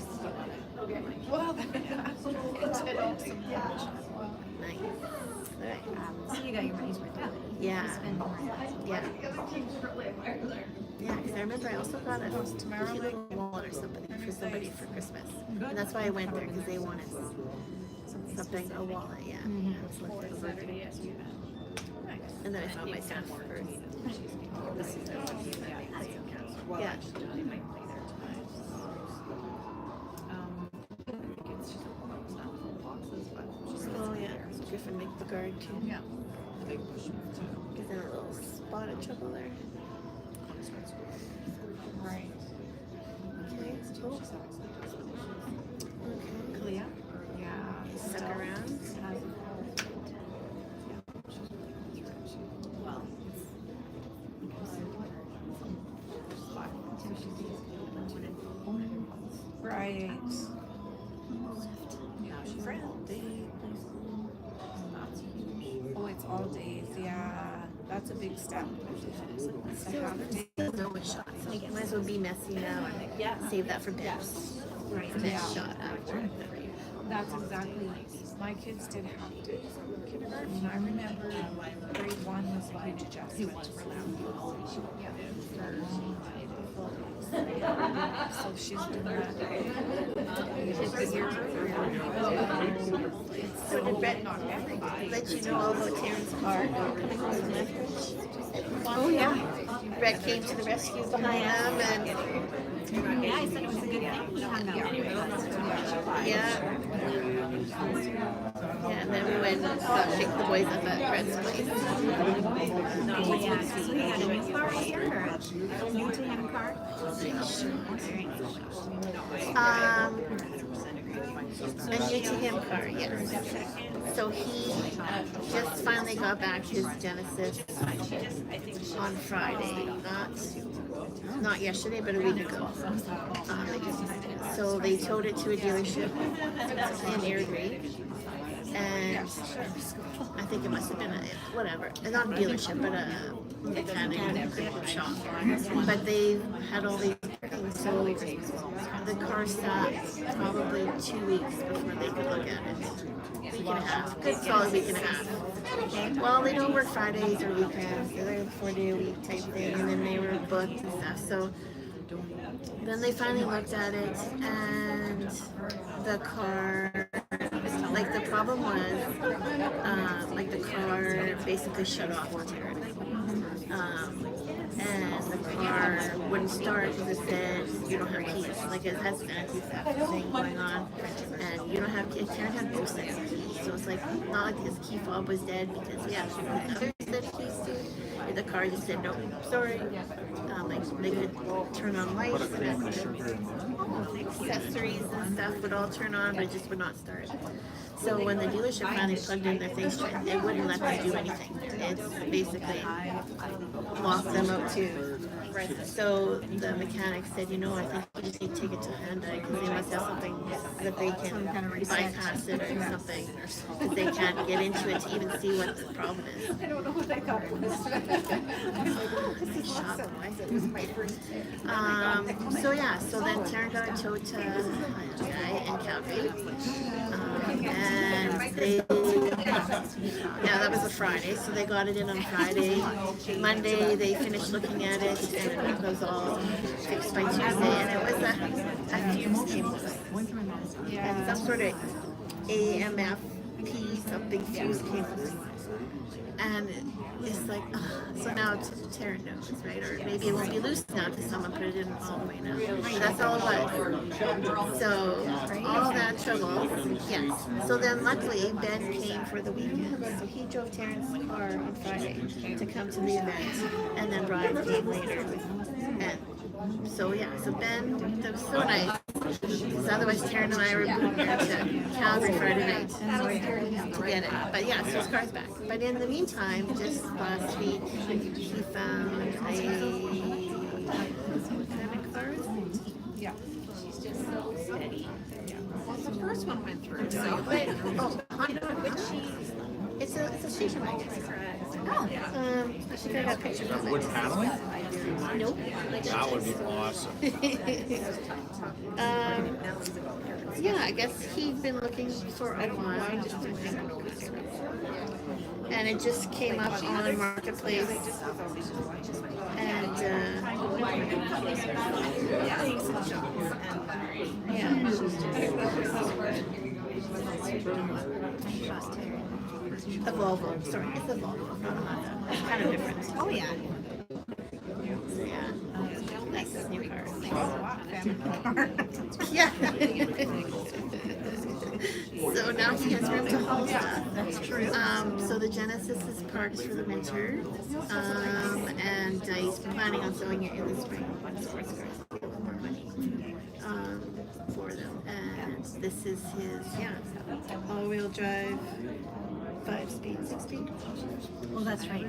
Well, it's been awesome. Nice. All right. So you got your money's worth out. Yeah. Spend more. Yeah. Yeah, because I remember I also got a cute little wallet or somebody for Christmas. And that's why I went there, because they wanted something, a wallet, yeah. I was left over. And then I found my son first. Yeah. Oh, yeah. Griffin make the guard too. Yeah. Gives them a little spot of trouble there. Right. Okay, cool. Okay. Yeah. Yeah. Suck around. Right. Oh, it's all days. Yeah, that's a big step. I have a day. Still no shot. So I might as well be messy now and save that for Debs. Right. The next shot after. That's exactly like these. My kids did have to kindergarten, and I remember grade 1 was like adjustment for them. So she's doing that. She's been here for 3 years. So did Brett let you know all about Terrence's car coming home from Lethbridge? Oh yeah. Brett came to the rescue behind them and Yeah, I said it was a good thing. He hung out. yeah. Yeah, and then we went and picked the boys up at Brett's place. Oh yeah. So he had a new car here, or a new to him car. A new to him car, yes. So he just finally got back his Genesis on Friday, not yesterday, but a week ago. So they towed it to a dealership in Airdrie, and I think it must have been whatever, not a dealership, but a mechanic shop. But they had all these things, so the car sat probably 2 weeks before they could look at it. Week and a half, good solid week and a half. Well, they don't work Fridays or weekends, they're like a 4-day-a-week type thing, and then they were booked and stuff. So then they finally looked at it, and the car, like the problem was, like the car basically shut off altogether. And the car wouldn't start because it said you don't have keys. Like it has fancy theft thing going on, and you don't have keys. Karen had both sets of keys, so it's like not like his key fob was dead because he actually put another set of keys to it. And the car just said no, sorry. Like they could turn on lights and accessories and stuff would all turn on, but it just would not start. So when the dealership finally plugged in their things, they wouldn't let them do anything. It's basically locked them out too. So the mechanic said, you know, I think you just need to take it to Hyundai because they must have something that they can bypass it or something. Because they can't get into it to even see what the problem is. I don't know what I got for this. So yeah, so then Taryn got a tow to Hyundai in Calgary. And they, yeah, that was a Friday, so they got it in on Friday. Monday, they finished looking at it, and it was all fixed by Tuesday, and it was a fuse came loose. And some sort of AMFP, something fuse came loose. And it's like, so now Taryn knows, right? Or maybe it won't be loose now because someone put it in all the way now. That's all it was. So all that trouble, yes. So then luckily Ben came for the weekend. So he drove Taryn's car on Friday to come to the event, and then Brian came later. And so yeah, so Ben, that was so nice. Because otherwise Taryn and I were moving here to Calgary Friday night to get it. But yeah, so his car's back. But in the meantime, just last week, he found a mechanic car. Yeah. She's just so steady. Yeah. Well, the first one went through, so. It's a station wagon. Oh, yeah. I think I got pictures of it. Wood paneling? Nope. That would be awesome. Yeah, I guess he'd been looking for a while, just didn't think of it. And it just came up on Marketplace. And a Volvo. Sorry, it's a Volvo, not a Honda. It's kind of different. Oh, yeah. So yeah, that's his new car. Family car. Yeah. So now he has room to haul stuff. That's true. So the Genesis is parked for the winter, and he's planning on selling it in the spring. Sports cars, more money for them. And this is his all-wheel drive, 5-speed, 6-speed. Well, that's right.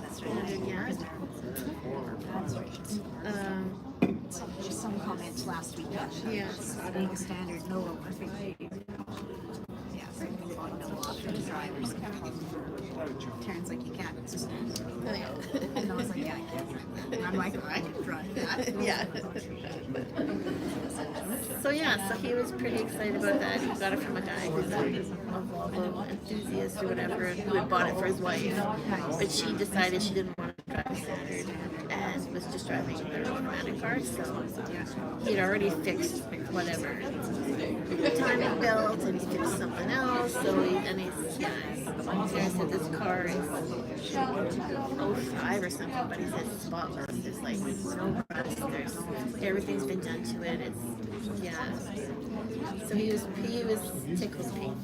That's right. Yeah. That's right. Just some comments last week. Yeah. Being a standard no over 50. Yeah, something about no option drivers. Karen's like, you can't, it's a standard. Oh, yeah. And I was like, yeah, I can't drive that. And I'm like, I can drive that. Yeah. So yeah, so he was pretty excited about that. He got it from a guy who's a Volvo enthusiast or whatever, who had bought it for his wife, but she decided she didn't want to drive a standard and was just driving their automatic car. So he'd already fixed whatever timing belt, and he fixed something else. So I said this car is 05 or something, but he said it's spotless. There's like no rust. Everything's been done to it. It's So he was tickled pink.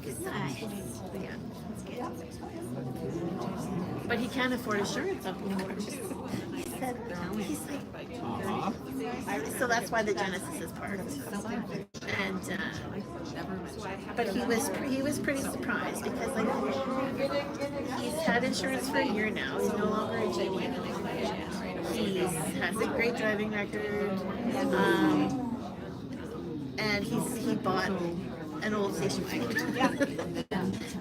Yeah. But he can't afford insurance on the car. So that's why the Genesis is parked. And but he was pretty surprised because like he's had insurance for a year now. He's no longer a GD. He has a great driving record. And he bought an old station wagon.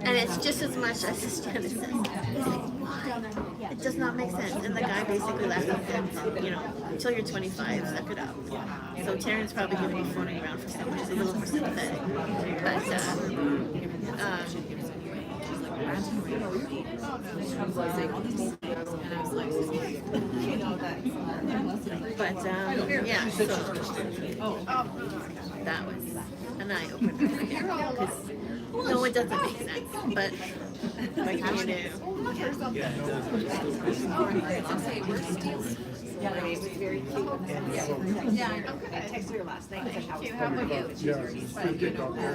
And it's just as much as this Janice says. He's like, why? It does not make sense. And the guy basically left him, you know, until you're 25, suck it up. So Taryn's probably going to be phoning around for someone who's a little more sympathetic. Yeah, so that was an eye opener for him because no, it doesn't make sense, but what can you do? I'll say we're still. Yeah, I mean, it was very cute. I texted her last night. Thank you. How about you? Yeah, it's good to talk about.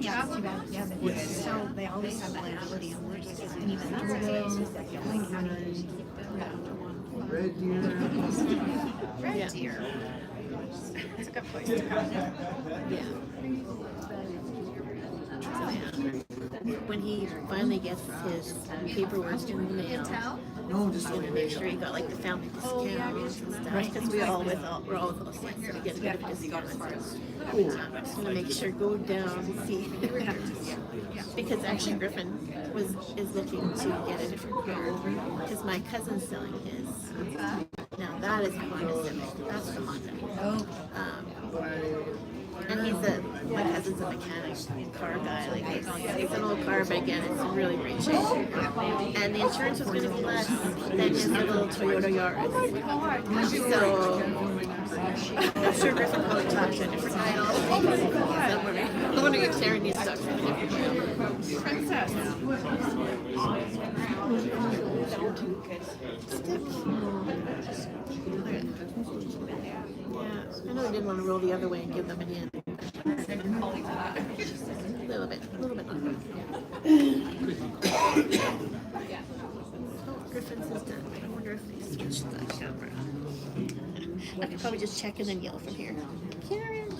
Yeah, too bad. Yeah, but it's so, they always have liability on work. And even that's okay. It's just like, like, how do you keep them? Red deer. Red deer. It's a good place to go. Yeah. When he finally gets his paperwork in the mail, No, just he's gonna make sure he got like the family discounts and stuff, because we're all with those things, so we get a bit of a discount. I'm just gonna make sure, go down and see. Because actually Griffin is looking to get a different car, because my cousin's selling his. Now that is a Honda Civic, that's the Honda. And my cousin's a mechanic, car guy, like it's an old car, but again, it's in really great shape. And the insurance was gonna be less than his little Toyota Yaris. So, I'm sure Griffin probably talked to a different guy. I wonder if Sarah needs to talk to a different guy. Princess. Yeah, I know I didn't want to roll the other way and give them an in. A little bit. Oh, Griffin's is done. I wonder if they switched the camera. I could probably just check and then yell from here. Karen!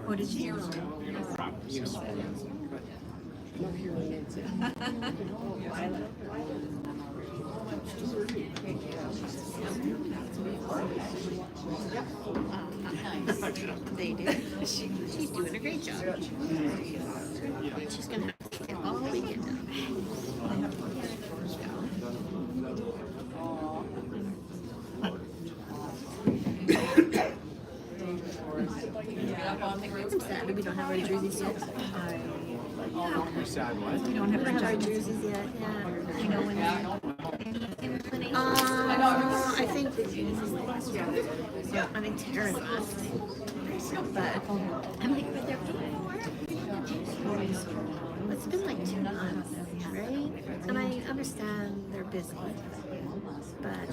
What did you? They do. She's doing a great job. She's gonna have to stay all weekend now. I'm sad that we don't have our jerseys yet. You don't have our a jerseys yet. Yeah. You know when I think I mean Taryn must. But I'm like, but they're it's been like 2 months, right? And I understand they're busy, but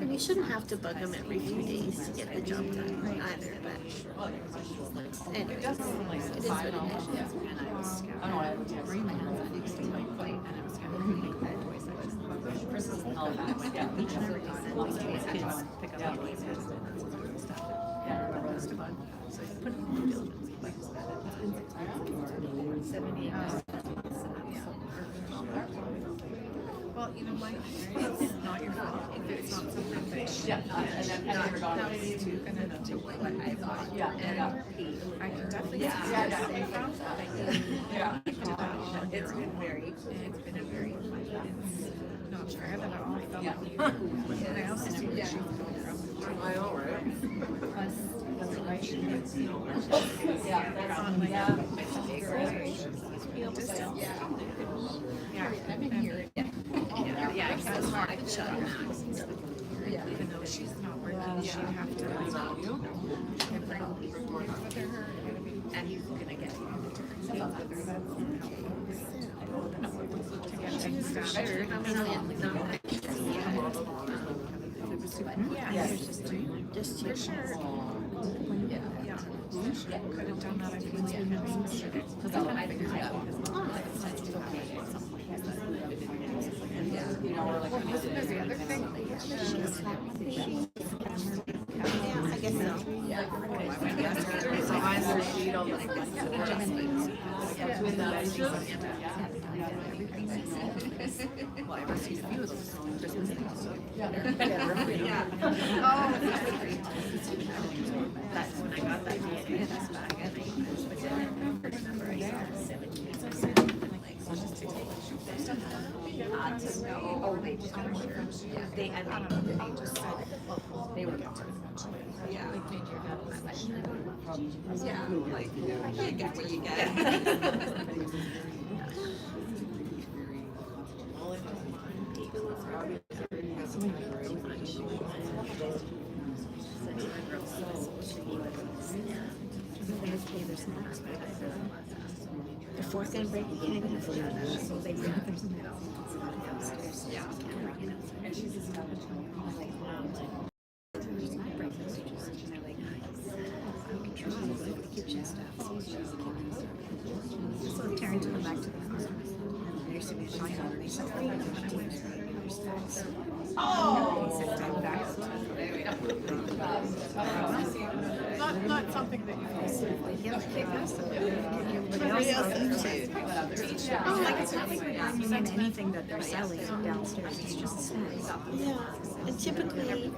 and you shouldn't have to bug them every few days to get the job done either, but anyways, it is what it is. Well, you know what? It's not your fault. It's not something that that was too gonna do what I thought. And I can definitely see where you're coming from. It's been a very, it's not fair that I all felt like and I also see where she's coming from. I know, right? Yeah, it's hard to shut her mouth. Even though she's not working, she'd have to bring with her, and he's gonna get to get things done. Sure, how many Yeah, just your shirt. Yeah. Could have done that if you because I'll figure it out. There's the other thing. I guess know, like it's an adjustment. With that, Well, I've received a few of those Christmas things, so. yeah. That's when I got that VHS bag and I put it in. I remember I saw 7 years. Oh, they just got sure. They, I don't know, they just said they were going to. Yeah. Yeah, like, you get what you get. The fourth and break, you can't even feel it. So they bring there's no downstairs. Yeah. And she's just got it. So Terrence went back to the farm. And they're sitting in China and they said, "Oh, you know what I want to say? Oh! He said, "Time back." Not something that you Everybody else eats too. Like it's not like we're bringing in anything that they're selling downstairs. It's just snacks. Yeah, and typically,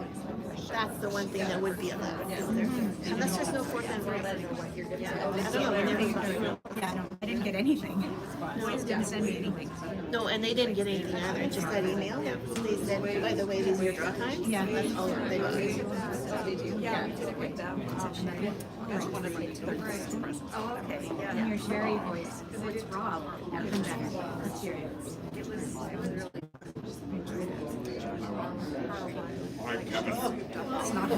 that's the one thing that would be allowed. Unless there's no fourth and break. I don't know, I never found. Yeah, I didn't get anything. Boys didn't send me anything. No, and they didn't get anything either, just that email. They said, by the way, these are your draw times. Yeah. That's all they got. Yeah, we did it with them. That's one of my presents. Oh, okay. And your Sherry voice, it's raw, even better. Let's hear it. It was really. It's not a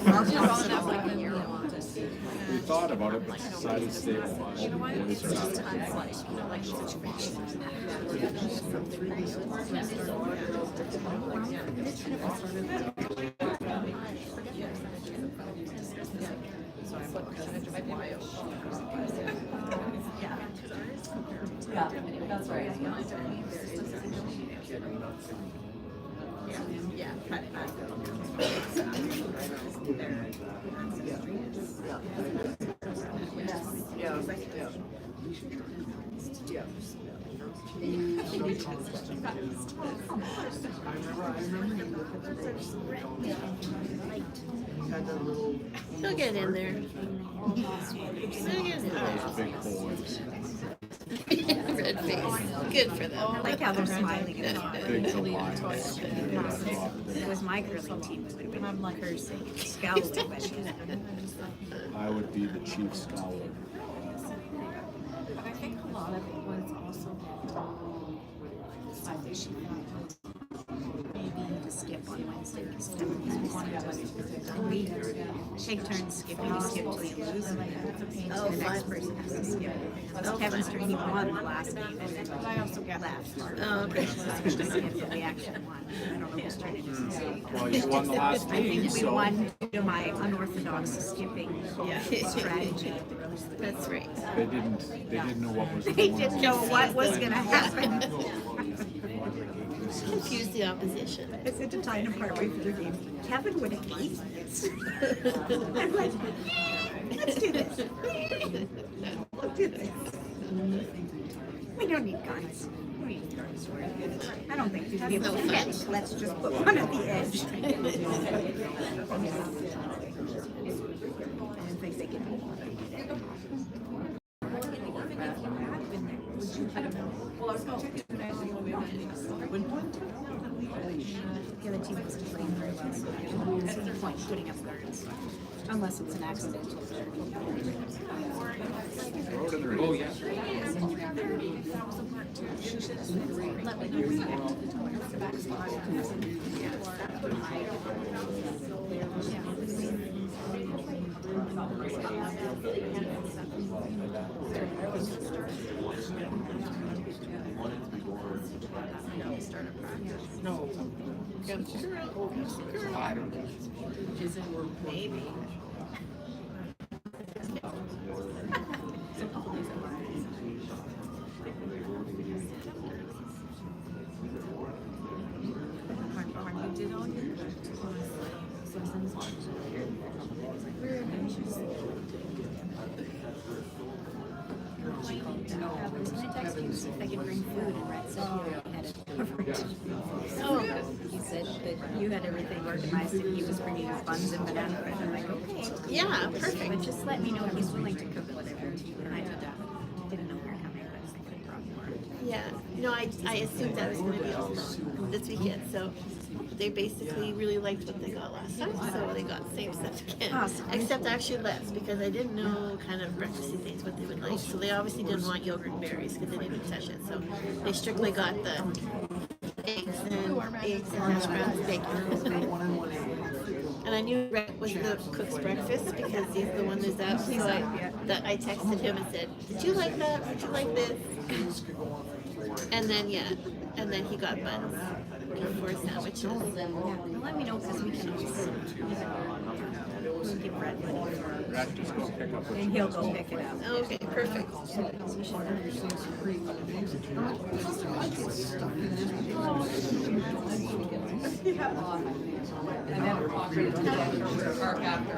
We thought about it, but decided to stay quiet. Boys are not. Yeah, that's right. Yeah, cut it back. He'll get in there. He'll get in there. Those big boys. Red face. Good for them. I like how they're smiling at me. Big Lions. If it was my curling team, it would have been like her scowling, but I would be the chief scholar. But I think a lot of it was also that she maybe to skip on Wednesday because Stephanie wanted to. And we take turns skipping. You skip till you lose, and Oh, the next fun. person has to skip. Oh, Kevin's fun. turn, he won the last game, but I also got left. Oh, okay. So I was just skipped, and we actually won. I don't know whose turn it is. Well, you won the last I game, think we so. won my unorthodox skipping strategy. That's right. They didn't know what was They going didn't on. know what was gonna happen. Confuse the opposition. I said to Tyne partway through the game, Kevin would hate this. I'm like, let's do this. Let's do this. We don't need guns. We need guns. I don't think these people can catch. Let's just put one at the edge. I don't think they can. The other team was to play guards. There's no point putting up guards unless it's an accidental. Oh, yeah. No. I don't know. Maybe. She called back. Can I text you and see if I can bring food? And Brett said he had it covered. Oh, He said that you had everything organized and he was bringing his buns and banana bread. I'm like, okay. yeah, perfect. But just let me know if he's willing to cook whatever. And I didn't know we were coming, but I couldn't problem. Yeah, no, I assumed that was going to be all this weekend. So they basically really liked what they got last time, so they got the same stuff again. Awesome. Except actually less because I didn't know kind of breakfasty things what they would like. So they obviously didn't want yogurt and berries because they didn't touch it. So they strictly got the eggs and hash browns, bacon. And I knew Brett was the cook's breakfast because he's the one that's out. So I texted him and said, "Did you like that? Would you like this?" And then he got buns for sandwiches. Yeah, let me know because we can always we'll give Brett money for Brad, just go pick up what and he'll go pick it up. Okay, perfect. And then we're talking to the park after.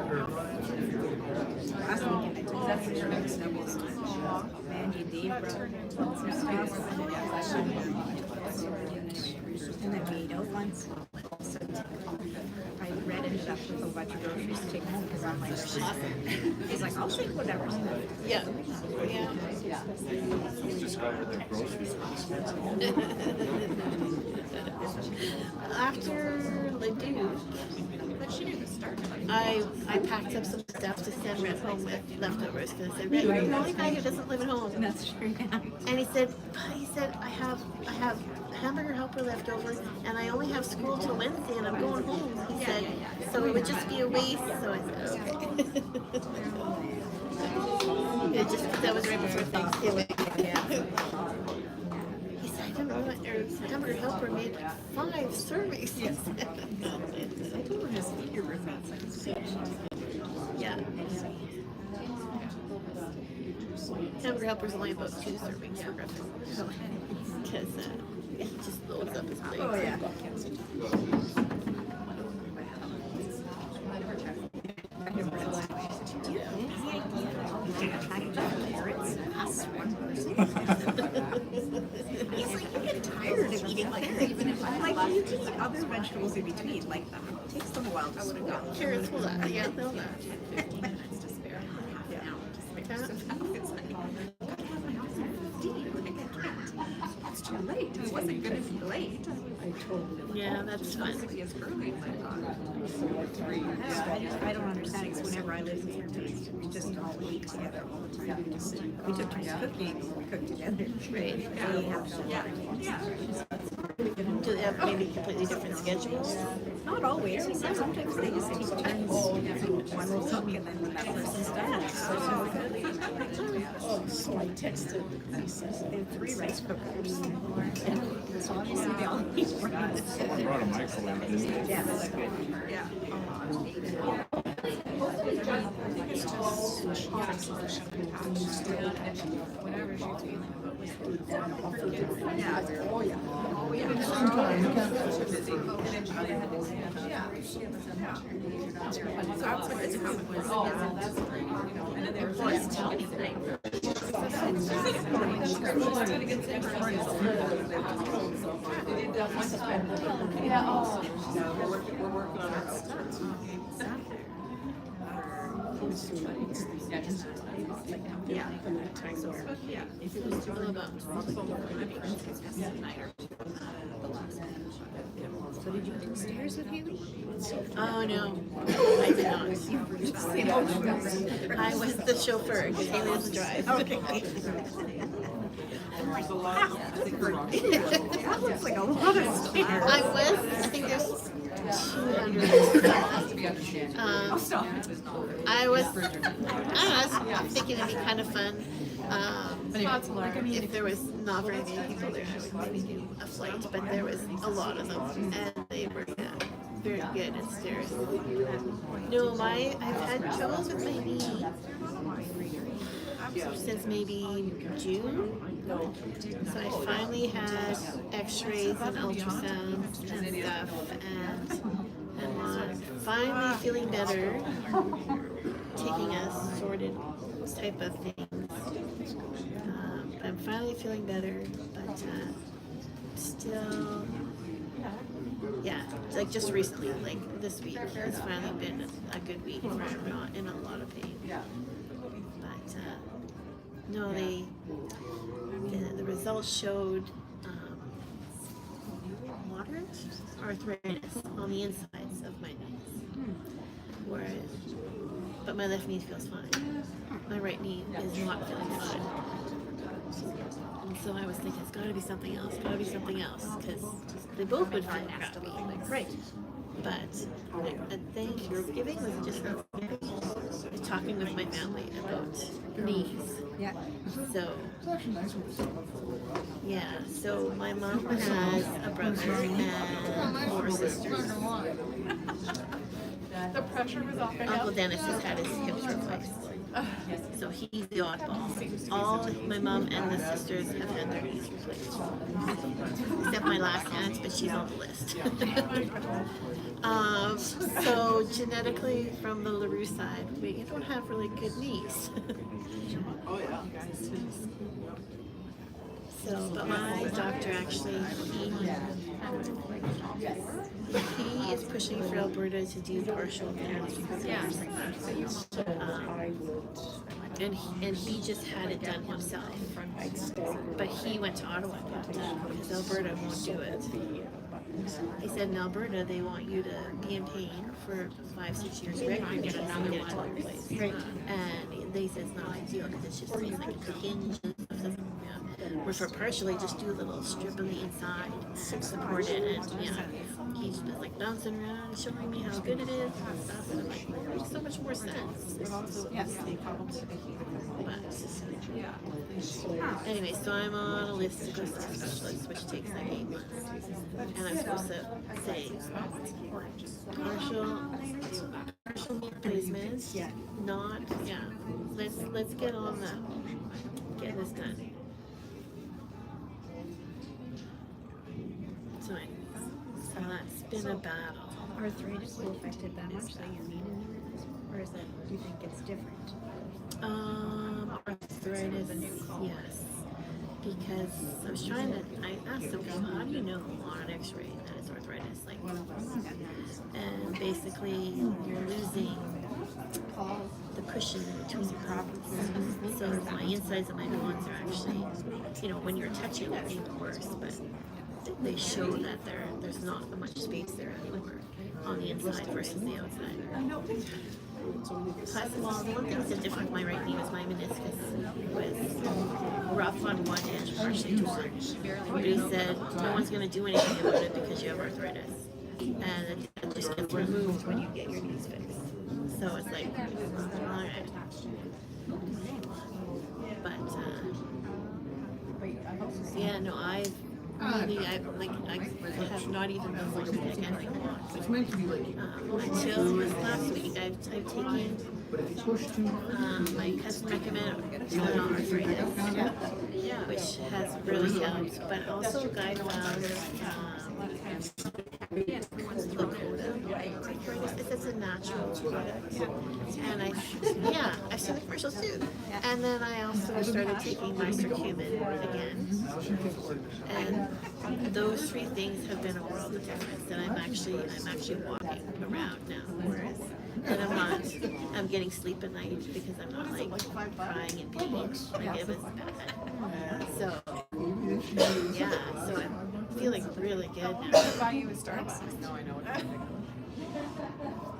Last weekend I took that picture of the snowballs. Mandy, Dave brought some stuff. And then we ate out once. So I read ended up with a bunch of groceries to take home because I'm like, he's like, I'll take whatever. Yeah. you discovered that groceries are expensive. After Ledoux, But she knew the start. I packed up some stuff to send Red home with leftovers because I said, Red, you're the only guy who doesn't live at home. That's true. Yeah. And he said, I have hamburger helper left over and I only have school till Wednesday and I'm going home. He said, so it would just be a waste. So I said, okay. It just that was right before Thanksgiving. He said, I don't know what your hamburger helper made like 5 servings. I told her just eat your roommates. Yeah. Hamburger helper's only about 2 servings for breakfast. Because he just loads up his plate. Oh yeah. He's like, you get tired of eating carrots. Like, you can eat other vegetables in between. Like, it takes them a while to spoon up. Carrots will last. Yeah, they'll last. 15 minutes to spare. Half an hour to spare. Yeah. So it's like, I gotta have my house at 15. Like, I can't. It's too late. It wasn't gonna be late. Yeah, that's fun. It's as early as I thought. I don't understand because whenever I lived in Fairbanks, we just all ate together all the time. We took turns cooking when we cooked together. Right. They have no Yeah. party. Yeah. Do they have maybe completely different schedules? Not always. Sometimes they just take turns. One will cook and then when that person's done. So I texted Lisa. They have 3 rice cookers. So obviously they all eat rice. Someone brought a microwave, didn't they? Yeah, that's good. Yeah. We're working on our outskirts. Yeah. Yeah. If it was too about So did you go downstairs with Haley? Oh no, I did not. I was the chauffeur because Haley doesn't drive. Okay. I'm like, wow. That looks like a lot of stairs. I think there's 200. I was thinking it'd be kind of fun. If there was not very many people there, I would maybe do a flight, but there was a lot of them, and they were very good at stairs. No, I've had troubles with my knee since maybe June. So I finally had x-rays and ultrasounds and stuff, and I'm finally feeling better, taking a sorted type of things. I'm finally feeling better, but still, yeah, like just recently, like this week has finally been a good week where I'm not in a lot of pain. But no, the results showed moderate arthritis on the insides of my knees, but my left knee feels fine. My right knee is not feeling fine. And so I was thinking, it's got to be something else, because they both would feel crappy. Right. But at Thanksgiving, was it just Thanksgiving? I was talking with my family about knees. Yeah. So, It's actually nice when it's on for a while. yeah, so my mom has a brother and 4 sisters. The pressure was off. Uncle Dennis has had his hips replaced. So he's the oddball. All my mom and the sisters have had their knees replaced. Except my last aunt, but she's on the list. So genetically from the LaRue side, you don't have really good knees. Oh, yeah. So, but my doctor actually, he is pushing for Alberta to do partial therapy. And he just had it done himself. But he went to Ottawa because Alberta won't do it. He said in Alberta they want you to be in pain for 5-6 years regularly to get it to your place. Right. And they said it's not ideal because it's just like a hinge and stuff. Where for partially, just do a little strip on the inside, support it, and he's just like bouncing around, showing me how good it is and stuff. And I'm like, it makes so much more sense. Yes. But anyway, so I'm on a list to go see a specialist, which takes like 8 months, and I'm supposed to say partial knee replacement, not Let's get on that. Get this done. So that's been a battle. Arthritis will affect it that much that you need a knee replacement? Or is that, do you think it's different? Arthritis, yes. Because I was trying to, I asked them, how do you know on an x-ray that it's arthritis? Like, and basically you're losing the cushion between your bones. So my insides of my bones are actually, when you're touching it, it's even worse. But they show that there's not much space there anymore on the inside versus the outside. Plus, well, the one thing that's different with my right knee was my meniscus was rough on one edge, partially torn. But he said, no one's going to do anything about it because you have arthritis. And it just gets removed when you get your knees fixed. So it's like, all right. But, yeah, no, I have not even been looking at anything It's meant to be like, until last week. I've taken but if you push too hard, my cousin recommended Tylenol arthritis, which has really helped. But also, Guy found Lakota. It's a natural product, and I've seen the commercials too. And then I also started taking my curcumin again, and those 3 things have been a world of difference. And I'm actually walking around now, whereas. And I'm getting sleep at night because I'm not like crying in pain like it was bad. So so I'm feeling really good now. Buy you a Starbucks. No, I know what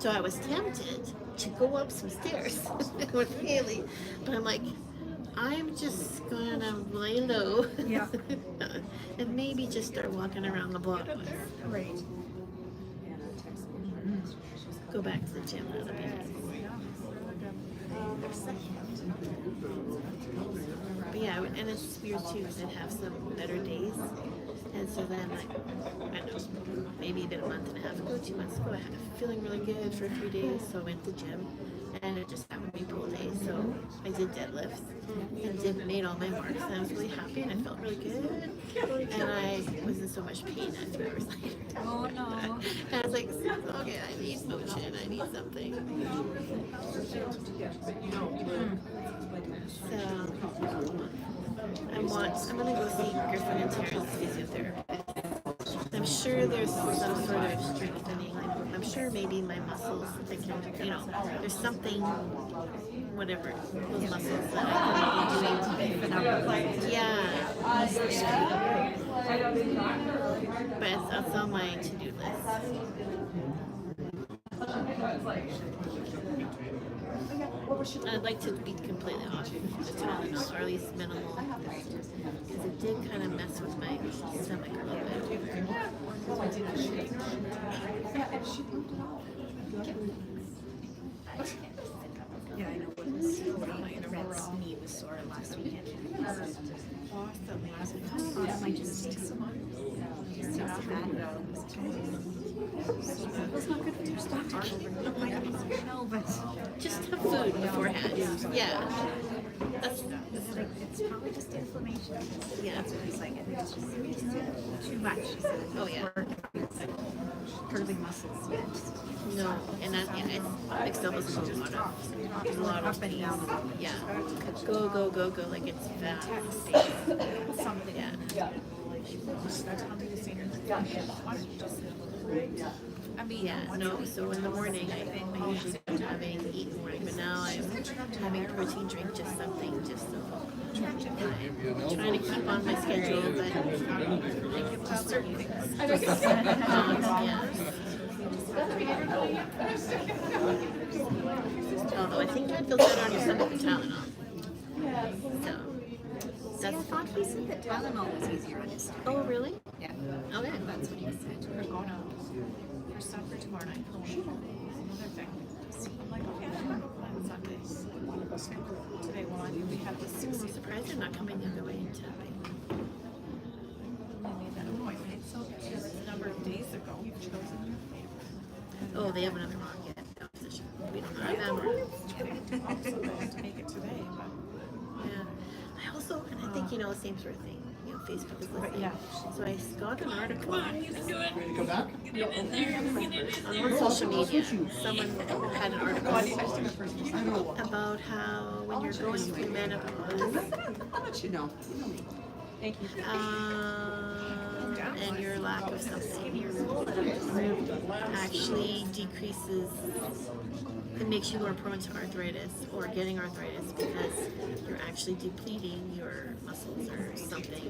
So I was tempted to go up some stairs with Haley, but I'm like, I'm just gonna lay low and maybe just start walking around the block. Right. Go back to the gym a little bit. But yeah, and it's weird too, because I'd have some better days. And so then, I don't know, maybe about a month and a half ago, 2 months ago, I had feeling really good for a few days, so I went to the gym, and it just happened to be pull day, so I did deadlifts, and made all my marks, and I was really happy, and I felt really good, and I was in so much pain at 2 hours later. Oh no. And I was like, okay, I need motion, I need something. So, I'm gonna go see Griffin and Terrence physiotherapist. I'm sure there's some sort of strengthening. I'm sure maybe my muscles, I can, there's something, whatever, those muscles that I can be doing. Yeah. But it's on my to-do list. I'd like to be completely off the Tylenol, or at least minimal, because it did kind of mess with my stomach a little bit. Yeah, I know what was Red's knee was sore last weekend. Awesome. I might just take some on. Just take some of that. It's not good for your stomach. No, but Just have food beforehand. Yeah. it's probably just inflammation. Yeah. That's what he's like. I think it's just too much. Oh yeah. Curving muscles. Yeah. No, and that, yeah, it's mixed up with a lot of pain. Yeah. Go, like it's fast. Something. Yeah. I mean, Yeah, no, so in the morning, I usually don't have anything to eat in the morning, but now I'm having a protein drink, just something, just so. I'm trying to keep on my schedule, but certain things. Yeah. Although I think that feels better on your stomach than Tylenol. So, I thought he said that Tylenol was easier on his stomach. oh, really? Yeah. Okay. That's what he said. We're going out for supper tomorrow night. Another thing. I'm like, okay, I'm going to plan Sunday. Today, well, I mean, we have this I'm surprised they're not coming the other way in town. We made that appointment. So just a number of days ago, you've chosen your favorite. Oh, they have another market. We don't have them. Also, they had to make it today, but Yeah. I also, and I think, same sort of thing. Facebook is listening. yeah. So I got an article Ready to come back? on social media. Someone had an article about how when you're going through menopause, I'll let you know. Thank you. and your lack of something actually decreases. It makes you more prone to arthritis or getting arthritis because you're actually depleting your muscles or something.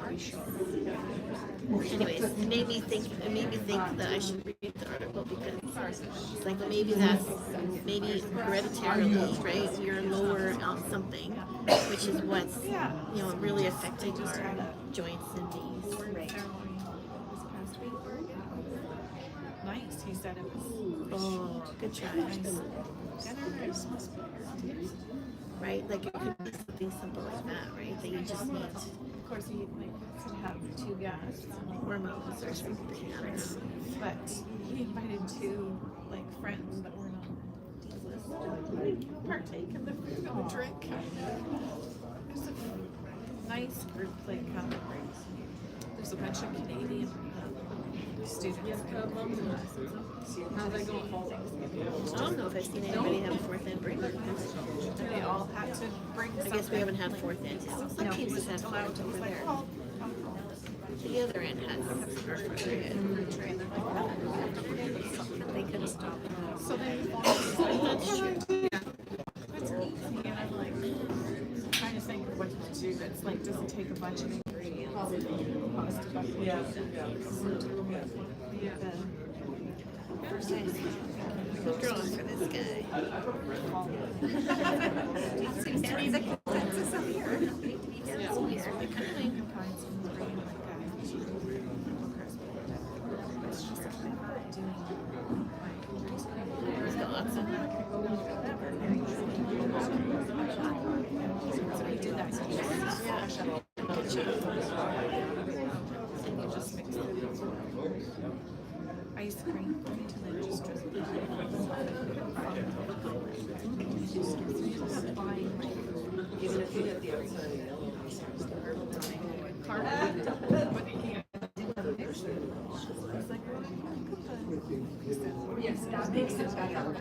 Anyways, it made me think that I should read the article because it's like maybe hereditarily, right? You're lower on something, which is what's really affecting our joints and knees. Nice. He said it was. Oh, good try. Right? Like it could be something simple like that, right? That you just need Of course, he could have 2 gas, hormones or something. I don't know. but he invited 2 friends that were not on the list to partake in the food and the drink. There's a nice group there's a bunch of Canadian students. How they going? I don't know if I've seen anybody have a fourth end break. They all had to bring I guess we haven't had fourth end. Some teams have had fourth over there. The other end has our further ahead. They couldn't stop. So they that's easy, and I'm like trying to think of what to do that's doesn't take a bunch of ingredients. Who's drawing for this guy? Seems to be the consensus up here. It's weird. He's got lots of So we did that. good job. And you just mix it. Ice cream and then just drizzle it. Even if you get the outside. Yes, that makes it better.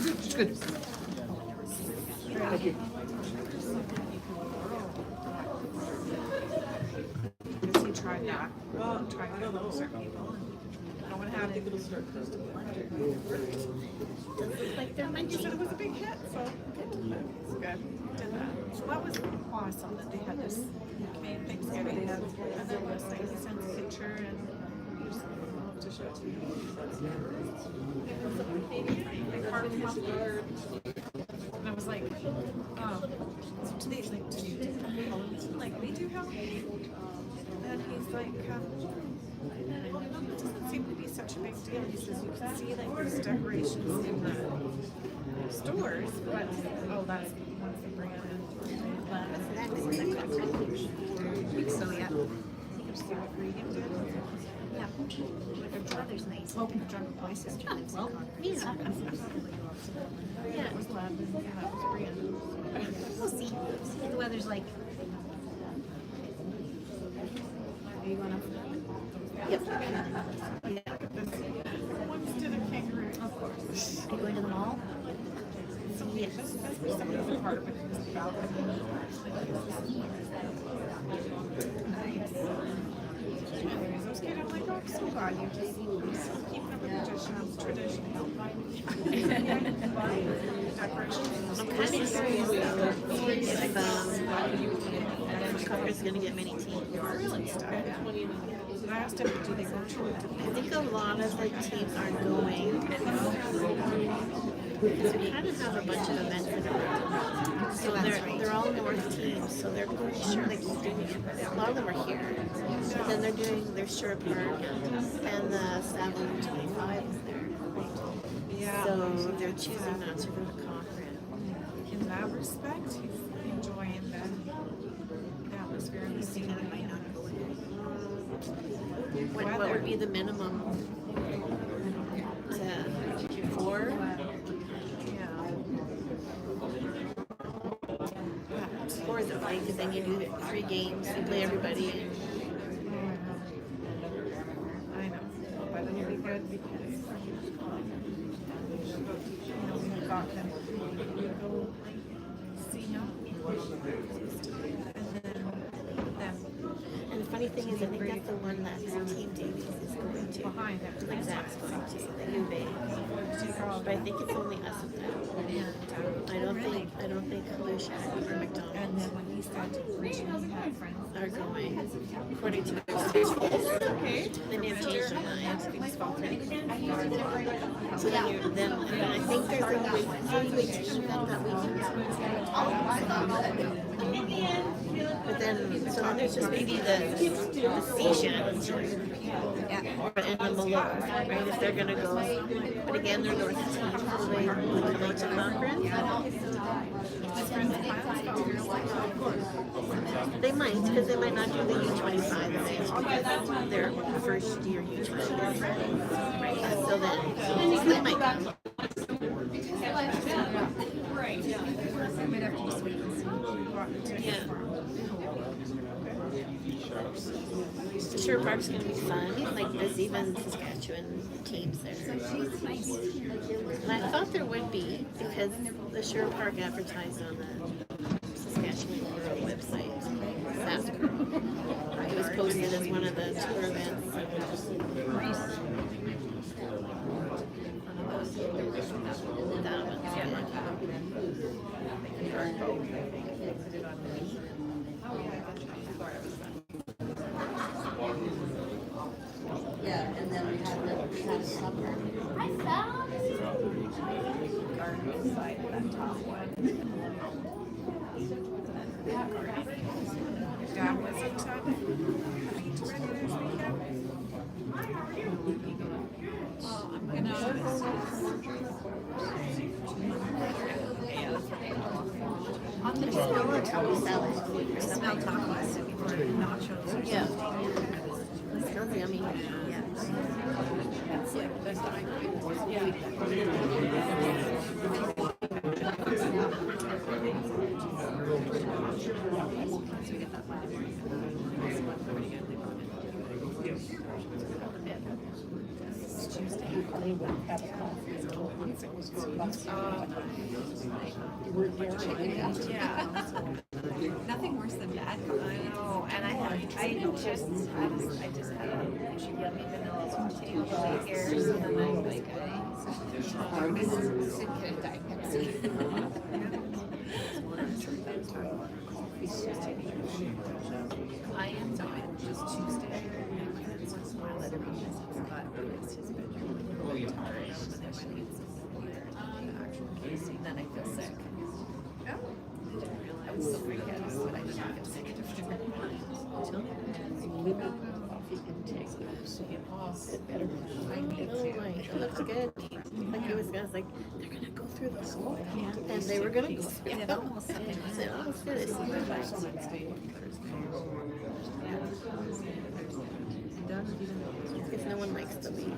It's good. Okay. Because he tried that. Well, tried to go certain people. No one had it. Doesn't look like there might He be. said it was a big hit, so it's good. Did that. So that was awesome that they had this Canadian Thanksgiving. And then this thing, he sent a picture and here's to show it to you. They carved him up there. And I was like, so today's like, do you like we do help? And he's like, it doesn't seem to be such a big deal. He says you can see like there's decorations in the stores, but that's once the brand and So yeah. see what Regan did. Yeah. Her brother's nice. Oh, my sister lives in Concord. Yeah. Yeah. That was Lavin, and that was Brian. We'll see. The weather's like. Are you gonna? Yep. Yeah. One's to the kangaroo. Of course. Are you going to the mall? Yes. Some of the apartment in this balcony. Nice. Anyways, I was kidding. I'm like, oh, I'm so glad you just keeping up with tradition. Decorations. I'm kind of curious if Concor's going to get many teams. Really stuff. And I asked him, do they go to it? I think a lot of the teams aren't going. Because we kind of have a bunch of events for them. So they're all North teams, so they're pretty sure they keep doing it. A lot of them are here. But then they're doing their Sure Park and the Savile 25 is there. Yeah. So they're choosing not to go to Concord. In that respect, he's enjoying the atmosphere and the scene. That might not go What would be the minimum? To 4? Yeah. 4 is okay because then you do 3 games, you play everybody. I know, but it'll be good because we got them. We go see him, and then And the funny thing is, I think that's the one that Team Davies is going to. behind it, Like Zach's going to, the U Bay. But I think it's only us and them. I don't think Kalusha or and McDonald's then when he said originally he had friends, are going, according to their schedules. They may have changed their minds. So then I think there's a team event that weekend. But then, so then there's just maybe the Seashan and the Malone, right, if they're gonna go. But again, they're North team, so they come out to Conference. They might, because they might not do the U25 event because their first year U20. Right, so then they might come. Yeah. Sure, Park's gonna be fun. Like there's even Saskatchewan teams there. And I thought there would be because the Sure Park advertised on the Saskatchewan Rural website. It was posted as one of the tour events. That one's Yeah, and then we had a supper. I found garden inside that top one. Dad wasn't having to ready this weekend. Hi, how are you? I'm gonna. on the smell taco salad. Smell tacos before nachos or Yeah. It sounds yummy. Yeah. That's like, that's what I They would have a coffee. We're there. Yeah. Nothing worse than bad. I know, and I just had a yummy vanilla latte over the years, and then I'm like, I didn't get a Diet Pepsi. I am not just Tuesday. Once in a while, let everyone else forgot it's his bedroom. Oh, yeah. And then when he's the actual Kiist, then I feel sick. I was so freaked out, but I didn't get sick Coffee intake, so it better. I need to. It looks good. Like it was, I was like, they're gonna go through the whole thing, and they were gonna go through it. Almost did. It almost did. It's because no one likes the leave.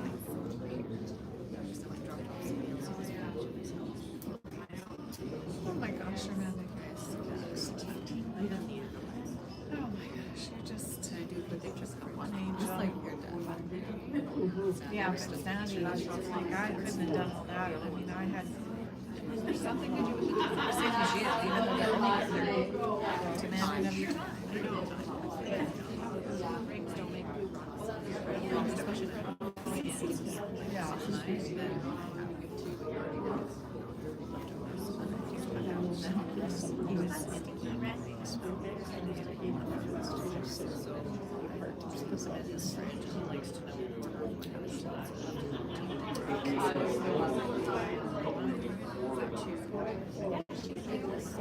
Oh my gosh, Amanda. Oh my gosh, you're just, one angel. Like your dad. Yeah, but Sandy, like I couldn't have done all that. I mean, I had. There's something to do with the conversation she had, even though they're all demanding of your time. Breaks don't make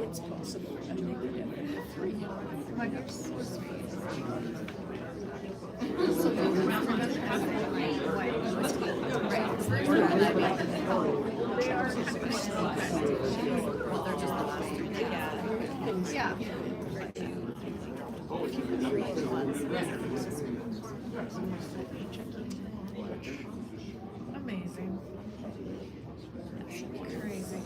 It's possible. I think they have 3. Oh my gosh, so sweet. Yeah. Amazing. Crazy.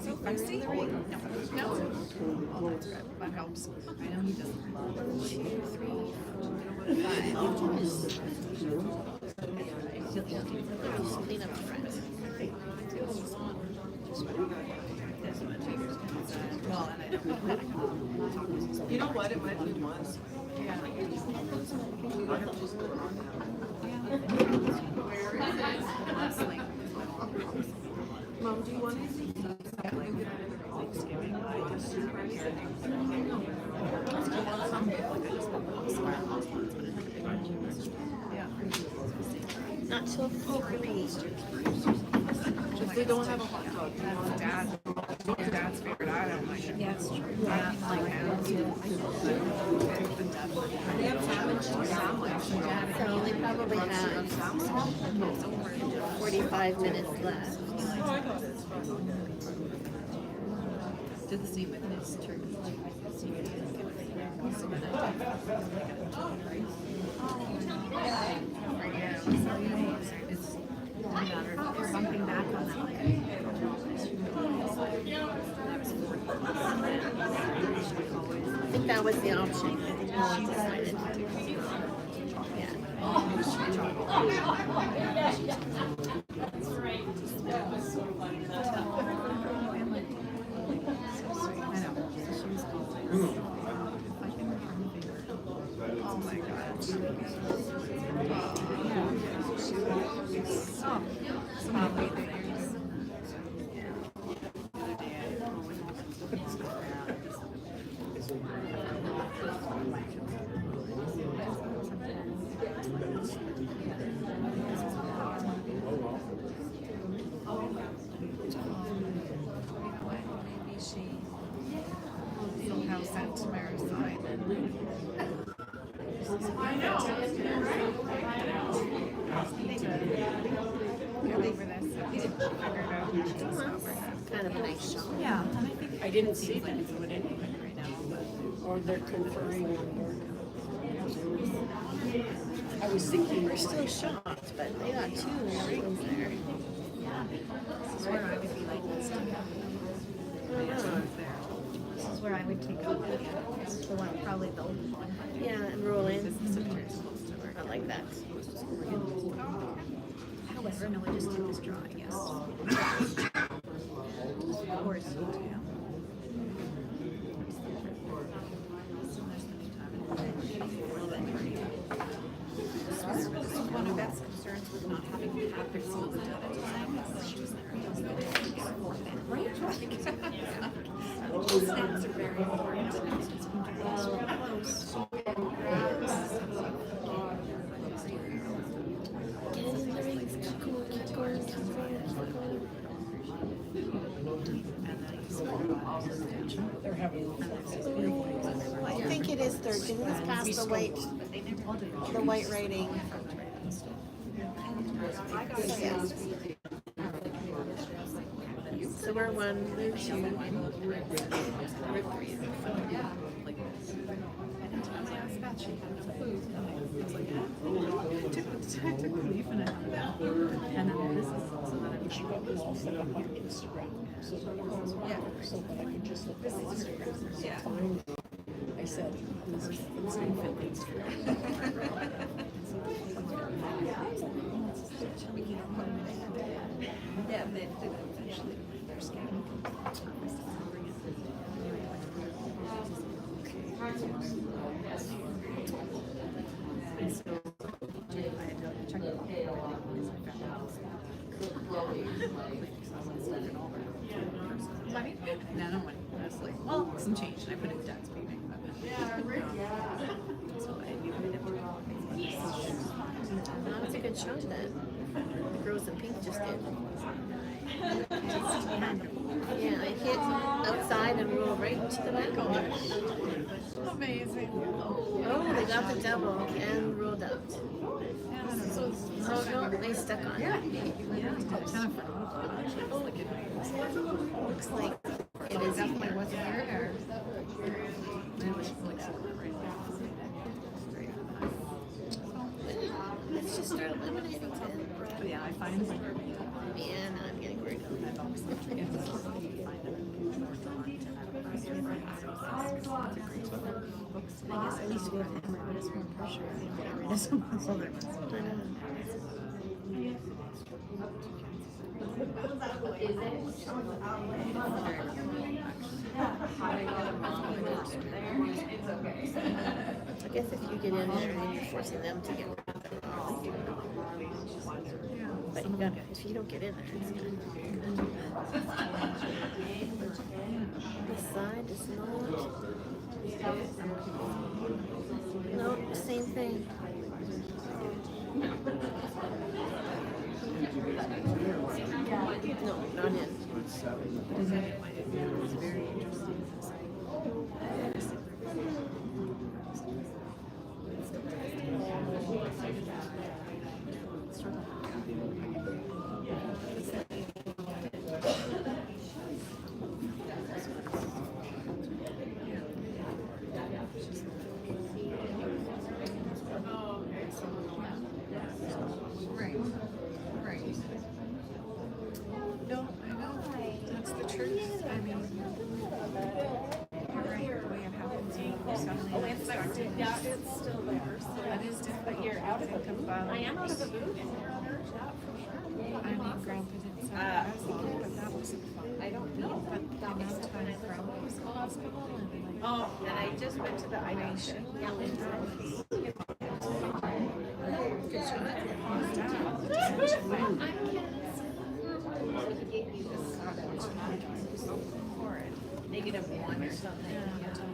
So feisty? No. Oh, that's good. That helps. I know he doesn't. 2, 3, 4, 5. Clean up front. Well, and I don't. You know what? It might be once. Mom, do you want anything? Thanksgiving. I just Not till 3. If they don't have a hot dog, That's dad's favorite. I don't like it. Yeah, it's true. I don't like ham. they have sandwich. So they probably have 45 minutes left. Did the same with his turkey. It's a matter of bumping back on that. I think that was the option. I think no one decided. Oh my God. Some lovely things. Maybe she somehow sent Tamara's sign. I know. Get over this. He didn't figure it out. Kind of a nice show. Yeah, and I think I didn't see them do it anyway right now, but or they're conferring. I was thinking, We're still shocked, but they got 2 rings there. This is where I would be like this. This is where I would take out the one, probably the old one. Yeah, and roll in. I like that. However, no, I just did this drawing, yes. Of course, yeah. One of Beth's concerns was not having to have their seals done at design. She was there. Right? Snaps are very important. Get in the rings. Keep going, keep going, keep going, keep going. I think it is third, because it's past the white writing. Yeah. So we're 1, 2, we're 3. And then this is also that She got this all set up on Instagram, so that I could just look at Instagram. yeah. I said, this is Instagram. Yeah, they did eventually. They're scared. Money? No, no money. I was like, well, some change, and I put it dad's payment. So I knew I didn't. That was a good shot then. The girls in pink just did. Yeah, I hit outside and roll right into the back. Amazing. Oh, they got the double and rolled out. Oh no, they stuck on it. Yeah, I kind of forgot about it. Oh, look at it. Looks like it is Definitely here. wasn't here. It was like right Let's just start eliminating 10. But yeah, I find like Yeah, no, I'm getting worried. I've always kept forgetting to find I guess at least with him, it was more pressure. It is so there was. I guess if you get in there and you're forcing them to get rid of them, but you gotta, if you don't get in there, it's good. This side is not. No, same thing. No, not in. It's very interesting. Right. Right. No, I know. That's the truth. I mean, you're right. The way it happens, you suddenly expect it. Yeah, it's still there. So that is difficult. But you're out of the boot. I am out of the boot. I mean, Grandpa didn't say as long, but that wasn't fun. I don't know. But the amount of time Grandpa was in the hospital and like. Oh, and I just went to the IDation. -1 or something.